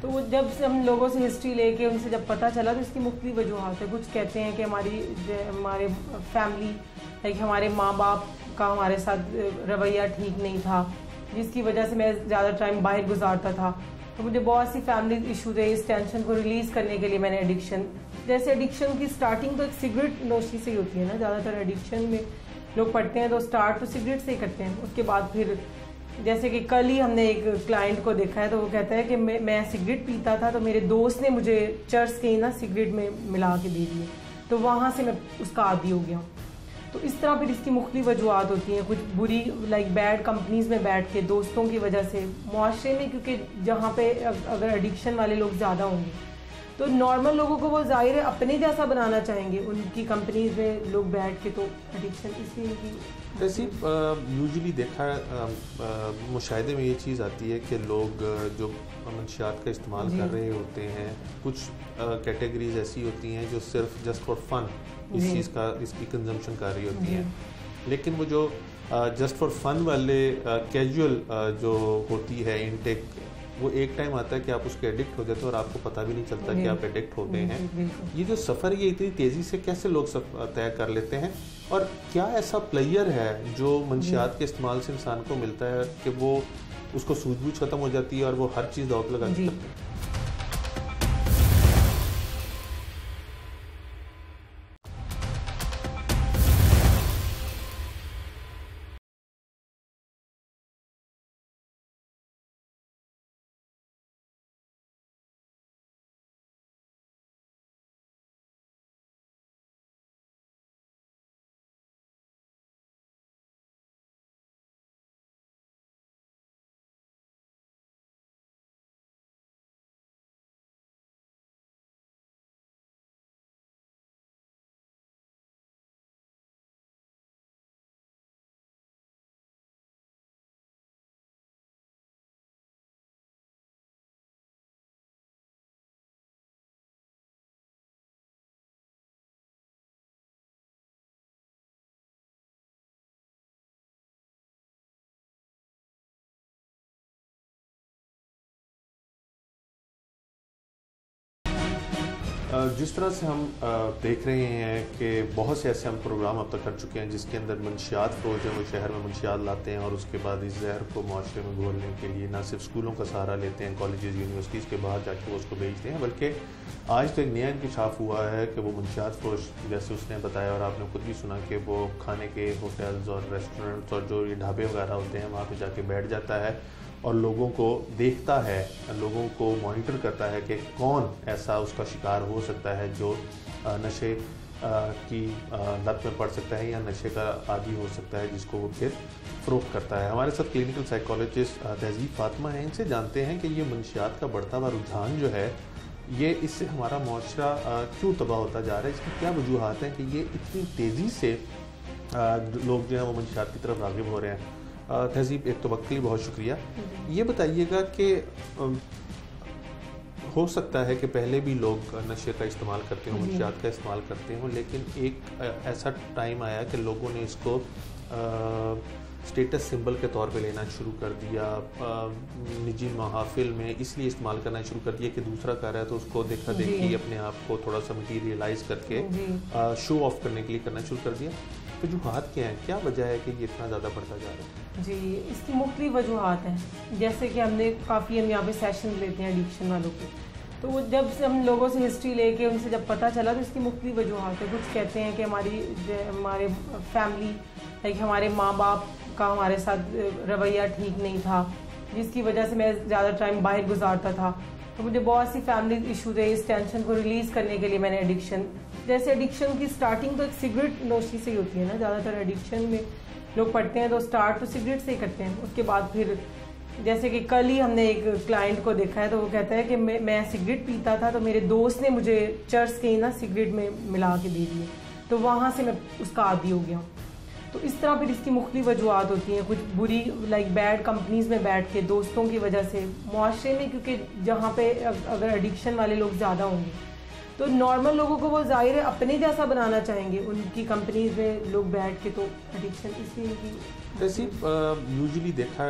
तो जब से हम लोगों से हिस्ट्री लेके उनसे जब पता चला तो इसकी मुख्तलिफ वजूहात है। कुछ कहते हैं कि हमारे फैमिली लाइक हमारे माँ बाप का हमारे साथ रवैया ठीक नहीं था, जिसकी वजह से मैं ज़्यादा टाइम बाहर गुजारता था, तो मुझे बहुत सी फैमिली इशूज़ है। इस टेंशन को रिलीज़ करने के लिए मैंने जैसे एडिक्शन की स्टार्टिंग तो एक सिगरेट नोशी से ही होती है ना, ज़्यादातर एडिक्शन में लोग पढ़ते हैं तो स्टार्ट तो सिगरेट से ही करते हैं। उसके बाद फिर जैसे कि कल ही हमने एक क्लाइंट को देखा है तो वो कहता है कि मैं सिगरेट पीता था तो मेरे दोस्त ने मुझे चर्च के ना सिगरेट में मिला के दे दिए, तो वहाँ से मैं उसका आदी हो गया। तो इस तरह फिर इसकी मुख्तलिफ वजूहात होती हैं। कुछ बुरी लाइक बैड कंपनीज में बैठ के दोस्तों की वजह से, मुआशरे में क्योंकि जहाँ पे अगर एडिक्शन वाले लोग ज़्यादा होंगे तो नॉर्मल लोगों को वो ज़ाहिर है अपने जैसा बनाना चाहेंगे, उनकी कंपनीज में लोग बैठ के, तो एडिक्शन इसलिए इनकी जैसी यूजुअली देखा मुशाहिदे में ये चीज़ आती है कि लोग जो मंशियात का इस्तेमाल कर रहे होते हैं, कुछ कैटेगरीज ऐसी होती हैं जो सिर्फ जस्ट फॉर फन इसकी कंजम्पशन कर रही होती हैं, लेकिन वो जो जस्ट फॉर फन वाले कैजुअल जो होती है इनटेक, वो एक टाइम आता है कि आप उसके एडिक्ट हो जाते हो और आपको पता भी नहीं चलता कि आप एडिक्ट हो गए हैं। ये जो सफ़र ये इतनी तेज़ी से कैसे लोग तय कर लेते हैं और क्या ऐसा प्लेयर है जो मंशियात के इस्तेमाल से इंसान को मिलता है कि वो उसको सूझबूझ खत्म हो जाती है और वो हर चीज़ दांव पे लगा देता है? जिस तरह से हम देख रहे हैं कि बहुत से ऐसे हम प्रोग्राम अब तक कर चुके हैं जिसके अंदर मंशियात फरोज हैं, वो शहर में मंशियात लाते हैं और उसके बाद इस जहर को माशरे में घोलने के लिए ना सिर्फ स्कूलों का सहारा लेते हैं, कॉलेजेस यूनिवर्सिटीज़ के बाहर जाके वो उसको बेचते हैं, बल्कि आज तो एक नया इंकशाफ हुआ है कि वो मंशियात फरोश, जैसे उसने बताया और आपने खुद भी सुना, कि वो खाने के होटल्स और रेस्टोरेंट्स और जो ये ढाबे वगैरह होते हैं वहाँ पर जाके बैठ जाता है और लोगों को देखता है, लोगों को मॉनिटर करता है कि कौन ऐसा उसका शिकार हो सकता है जो नशे की लत में पड़ सकता है या नशे का आदी हो सकता है जिसको वो फिर फ़रोख्त करता है। हमारे साथ क्लिनिकल साइकोलॉजिस्ट तहजीब फातिमा हैं। इनसे जानते हैं कि ये मंशियात का बढ़ता हुआ रुझान जो है ये इससे हमारा माशरा क्यों तबाह होता जा रहा है, इसकी क्या वजूहात हैं कि ये इतनी तेज़ी से लोग जो हैं वो मंशियात की तरफ राग़िब हो रहे हैं। तहजीब, एक तो वक्त के लिए बहुत शुक्रिया। ये बताइएगा कि हो सकता है कि पहले भी लोग नशे का इस्तेमाल करते हों, मंशियात का इस्तेमाल करते हों, लेकिन एक ऐसा टाइम आया कि लोगों ने इसको स्टेटस सिंबल के तौर पे लेना शुरू कर दिया, निजी महाफिल में इसलिए इस्तेमाल करना शुरू कर दिया कि दूसरा कर रहा है तो उसको देखा देखी अपने आप को थोड़ा सा मटीरियलाइज करके शो ऑफ करने के लिए करना शुरू कर दिया। वजूहात क्या हैं, क्या वजह है कि ये इतना ज़्यादा बढ़ता जा रहा है? जी, इसकी मुख्तलिफ वजूहात हैं। जैसे कि हम यहाँ पे सेशन लेते हैं एडिक्शन वालों के, तो वो जब से हम लोगों से हिस्ट्री लेके उनसे जब पता चला तो इसकी मुख्तलिफ वजूहात है। कुछ कहते हैं कि हमारे फैमिली लाइक हमारे माँ बाप का हमारे साथ रवैया ठीक नहीं था, जिसकी वजह से मैं ज़्यादा टाइम बाहर गुजारता था, तो मुझे बहुत सी फैमिली इशूज़ है। इस टेंशन को रिलीज़ करने के लिए मैंने जैसे एडिक्शन की स्टार्टिंग तो एक सिगरेट नोशी से ही होती है ना, ज़्यादातर एडिक्शन में लोग पढ़ते हैं तो स्टार्ट तो सिगरेट से ही करते हैं। उसके बाद फिर जैसे कि कल ही हमने एक क्लाइंट को देखा है तो वो कहता है कि मैं सिगरेट पीता था तो मेरे दोस्त ने मुझे चर्च के ना सिगरेट में मिला के दे दिए, तो वहाँ से मैं उसका आदी हो गया। तो इस तरह फिर इसकी मुख्तलिफ वजूहात होती हैं। कुछ बुरी लाइक बैड कंपनीज में बैठ के दोस्तों की वजह से, मुआशरे में, क्योंकि जहाँ पे अगर एडिक्शन वाले लोग ज़्यादा होंगे तो नॉर्मल लोगों को वो ज़ाहिर है अपने जैसा बनाना चाहेंगे उनकी कंपनीज में लोग बैठ के, तो एडिक्शन इसलिए इनकी जैसी यूजुअली देखा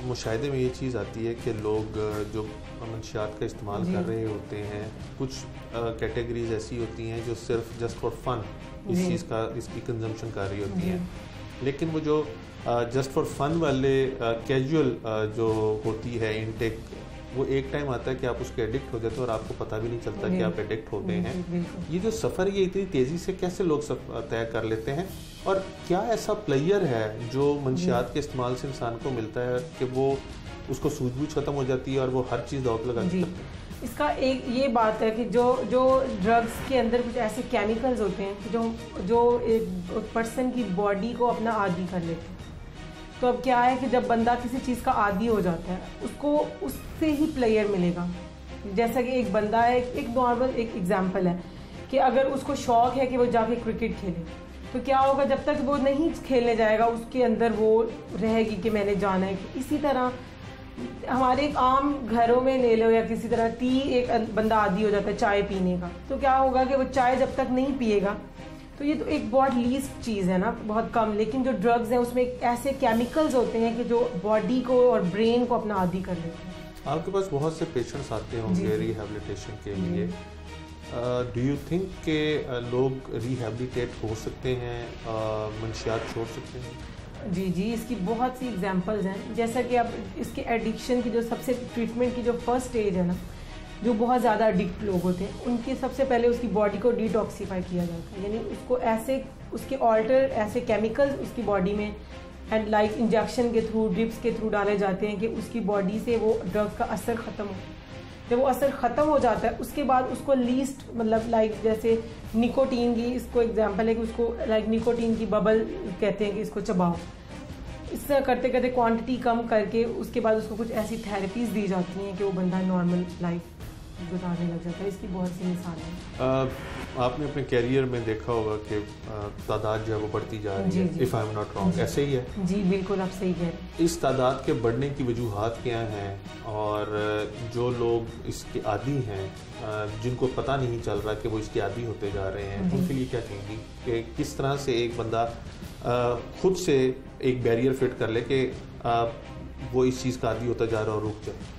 मुशाहिदे में ये चीज़ आती है कि लोग जो मंशियात का इस्तेमाल कर रहे होते हैं, कुछ कैटेगरीज ऐसी होती हैं जो सिर्फ जस्ट फॉर फन इसकी कंजम्पशन कर रही होती हैं, लेकिन वो जो जस्ट फॉर फन वाले कैजुअल जो होती है इनटेक, वो एक टाइम आता है कि आप उसके एडिक्ट हो जाते हो और आपको पता भी नहीं चलता कि आप एडिक्ट हो गए हैं। ये जो सफ़र ये इतनी तेज़ी से कैसे लोग तय कर लेते हैं, और क्या ऐसा प्लेयर है जो मंशियात के इस्तेमाल से इंसान को मिलता है कि वो उसको सूझबूझ खत्म हो जाती है और वो हर चीज़ दांव लगा देता है? इसका एक ये बात है कि जो ड्रग्स के अंदर कुछ ऐसे केमिकल्स होते हैं जो एक पर्सन की बॉडी को अपना आदी कर लेते हैं। तो अब क्या है कि जब बंदा किसी चीज़ का आदी हो जाता है उसको उससे ही प्लेयर मिलेगा। जैसा कि एक बंदा है, एक नॉर्मल एक एग्जांपल है कि अगर उसको शौक है कि वो जाके क्रिकेट खेले, तो क्या होगा, जब तक वो नहीं खेलने जाएगा उसके अंदर वो रहेगी कि मैंने जाना है। इसी तरह हमारे एक आम घरों में ले लो या किसी तरह एक बंदा आदी हो जाता है चाय पीने का, तो क्या होगा कि वो चाय जब तक नहीं पिएगा, तो ये तो एक बहुत लीस्ट चीज़ है ना, बहुत कम। लेकिन जो ड्रग्स हैं उसमें ऐसे केमिकल्स होते हैं कि जो बॉडी को और ब्रेन को अपना आदी कर लेते हैं। आपके पास बहुत से पेशेंट्स आते होंगे रिहैबिलिटेशन के लिए, डू यू थिंक के लोग रिहैबिलिटेट हो सकते हैं, मंशियात छोड़ सकते हैं? जी, इसकी बहुत सी एग्जांपल्स हैं। जैसा कि अब इसके एडिक्शन की जो सबसे ट्रीटमेंट की जो फर्स्ट स्टेज है ना, जो बहुत ज़्यादा एडिक्ट लोग होते हैं उनकी सबसे पहले उसकी बॉडी को डिटॉक्सीफाई किया जाता है, यानी उसको ऐसे उसके ऑल्टर ऐसे केमिकल्स उसकी बॉडी में एंड लाइक इंजेक्शन के थ्रू, ड्रिप्स के थ्रू डाले जाते हैं कि उसकी बॉडी से वो ड्रग्स का असर ख़त्म हो। जब वो असर ख़त्म हो जाता है उसके बाद उसको लीस्ट मतलब लाइक जैसे निकोटीन की इसको एग्जांपल है कि उसको लाइक निकोटीन की बबल कहते हैं कि इसको चबाओ। इस तरह करते करते क्वांटिटी कम करके उसके बाद उसको कुछ ऐसी थेरेपीज़ दी जाती हैं कि वो बंदा नॉर्मल लाइफ गुजारने लग जाता है। इसकी बहुत सी मिसाल है। आपने अपने कैरियर में देखा होगा कि तादाद जो है वो बढ़ती जा रही है, if I am not wrong, ऐसे ही है? जी बिल्कुल, आप सही कह रहे हैं। इस तादाद के बढ़ने की वजूहात क्या हैं, और जो लोग इसके आदी हैं जिनको पता नहीं चल रहा कि वो इसके आदी होते जा रहे हैं, उनके लिए क्या कहेंगी कि किस तरह से एक बंदा खुद से एक बैरियर फिट कर ले कि वो इस चीज़ का आदी होता जा रहा है और रुक जाए?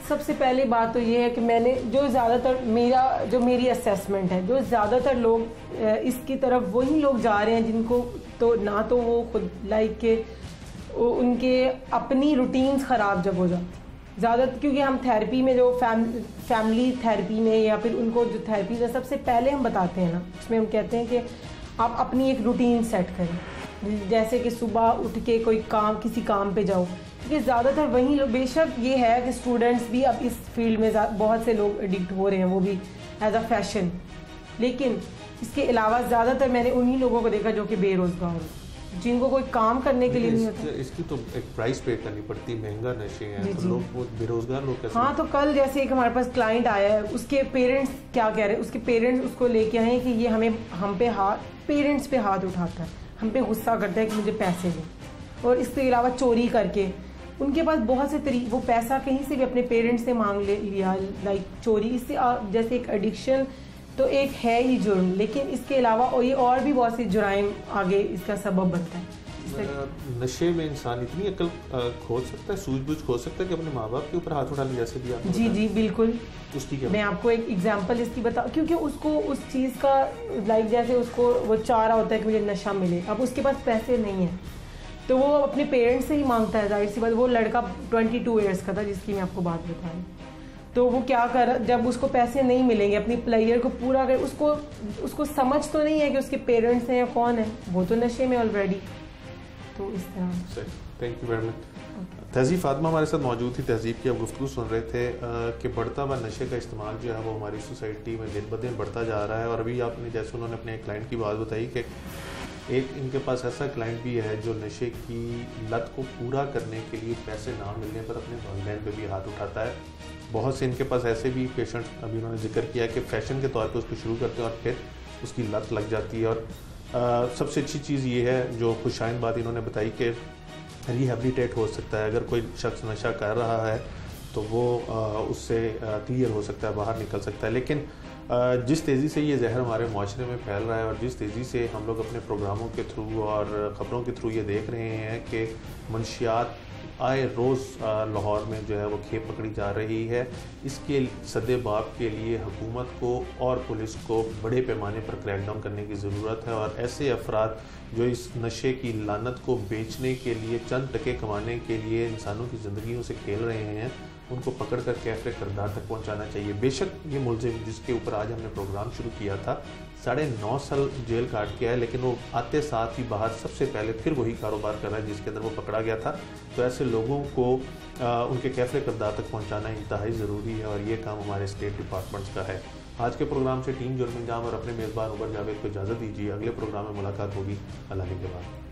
सबसे पहली बात तो ये है कि मैंने जो ज़्यादातर मेरी असेसमेंट है, जो ज़्यादातर लोग इसकी तरफ वही लोग जा रहे हैं जिनको तो ना तो वो खुद लाइक के उनके अपनी रूटीन्स ख़राब जब हो जाती ज़्यादा, क्योंकि हम थेरेपी में जो फैमिली थेरेपी में या फिर उनको जो थेरेपी है सबसे पहले हम बताते हैं ना, उसमें हम कहते हैं कि आप अपनी एक रूटीन सेट करें जैसे कि सुबह उठ के कोई काम, किसी काम पे जाओ, क्योंकि ज़्यादातर वही लोग, बेशक ये है कि स्टूडेंट्स भी अब इस फील्ड में बहुत से लोग एडिक्ट हो रहे हैं, वो भी एज अ फैशन, लेकिन इसके अलावा ज़्यादातर मैंने उन्हीं लोगों को देखा जो कि बेरोज़गार हो, जिनको कोई काम करने के लिए नहीं होता। इसकी तो एक प्राइस पे करनी पड़ती, महंगा नशे हैं, तो लोग वो बेरोजगार लोग कैसे? हाँ, तो कल जैसे एक हमारे पास क्लाइंट आया है, उसके पेरेंट्स क्या कह रहे हैं, उसके पेरेंट्स उसको लेके आए हैं कि ये हम पे पेरेंट्स पे हाथ उठाता है, हम पे गुस्सा करता है कि मुझे पैसे दो, और इसके अलावा चोरी करके उनके पास बहुत से तरीके, वो पैसा कहीं से भी अपने पेरेंट्स से मांग लिया, लाइक चोरी, इससे जैसे एक एडिक्शन तो एक है ही जुर्म, लेकिन इसके अलावा ये और भी बहुत सी जुराइम आगे इसका सबब बनता है। नशे में इंसान इतनी अकल खो सकता है, सूझबूझ खो सकता है कि अपने माँ बाप के ऊपर हाथ उठा ले, जैसे भी आपने जी बिल्कुल। उसकी क्या, मैं आपको एक एग्जांपल इसकी बता, क्योंकि उसको उस चीज़ का लाइक जैसे उसको वो चाह रहा होता है कि मुझे नशा मिले, अब उसके पास पैसे नहीं है तो वो अपने पेरेंट्स से ही मांगता है, जाहिर सी बात। वो लड़का 22 ईयर्स का था जिसकी मैं आपको बात बता रही, तो वो क्या कर, जब उसको पैसे नहीं मिलेंगे अपनी प्लेयर को पूरा कर, उसको समझ तो नहीं है कि उसके पेरेंट्स हैं या कौन है, वो तो नशे में ऑलरेडी, तो इस तरह। Thank you very much. तहजीब फातिमा हमारे साथ मौजूद थी। तहजीब की अब गुफ्तगू सुन रहे थे कि बढ़ता हुआ नशे का इस्तेमाल जो है वो हमारी सोसाइटी में दिन ब दिन बढ़ता जा रहा है, और अभी आपने जैसे उन्होंने अपने एक क्लाइंट की बात बताई कि एक इनके पास ऐसा क्लाइंट भी है जो नशे की लत को पूरा करने के लिए पैसे ना मिलने पर अपने वालिदैन पे भी हाथ उठाता है। बहुत से इनके पास ऐसे भी पेशेंट्स अभी उन्होंने जिक्र किया कि फैशन के तौर पे उसको शुरू करते हैं और फिर उसकी लत लग जाती है। और सबसे अच्छी चीज़ ये है जो खुशाइन बात इन्होंने बताई कि रिहेबिलिटेट हो सकता है, अगर कोई शख्स नशा कर रहा है तो वो उससे क्लियर हो सकता है, बाहर निकल सकता है। लेकिन जिस तेज़ी से ये जहर हमारे माशरे में फैल रहा है और जिस तेज़ी से हम लोग अपने प्रोग्रामों के थ्रू और ख़बरों के थ्रू ये देख रहे हैं कि मंशियात आए रोज़ लाहौर में जो है वो खेप पकड़ी जा रही है, इसके सद्देबाब के लिए हुकूमत को और पुलिस को बड़े पैमाने पर क्रैकडाउन करने की ज़रूरत है। और ऐसे अफराद जो इस नशे की लानत को बेचने के लिए, चंद टके कमाने के लिए इंसानों की ज़िंदगियों से खेल रहे हैं, उनको पकड़ कर कैफे किरदार तक पहुंचाना चाहिए। बेशक ये मुलजिम जिसके ऊपर आज हमने प्रोग्राम शुरू किया था 9.5 साल जेल काट के आया, लेकिन वो आते साथ ही बाहर सबसे पहले फिर वही कारोबार कर रहा है जिसके अंदर वो पकड़ा गया था। तो ऐसे लोगों को उनके कैफे किरदार तक पहुंचाना इंतहाई ज़रूरी है और ये काम हमारे स्टेट डिपार्टमेंट्स का है। आज के प्रोग्राम से टीम जुर्म इंजाम और अपने मेज़बान उबर जावेद को इजाज़त दीजिए। अगले प्रोग्राम में मुलाकात होगी। अल्लाह के बाद।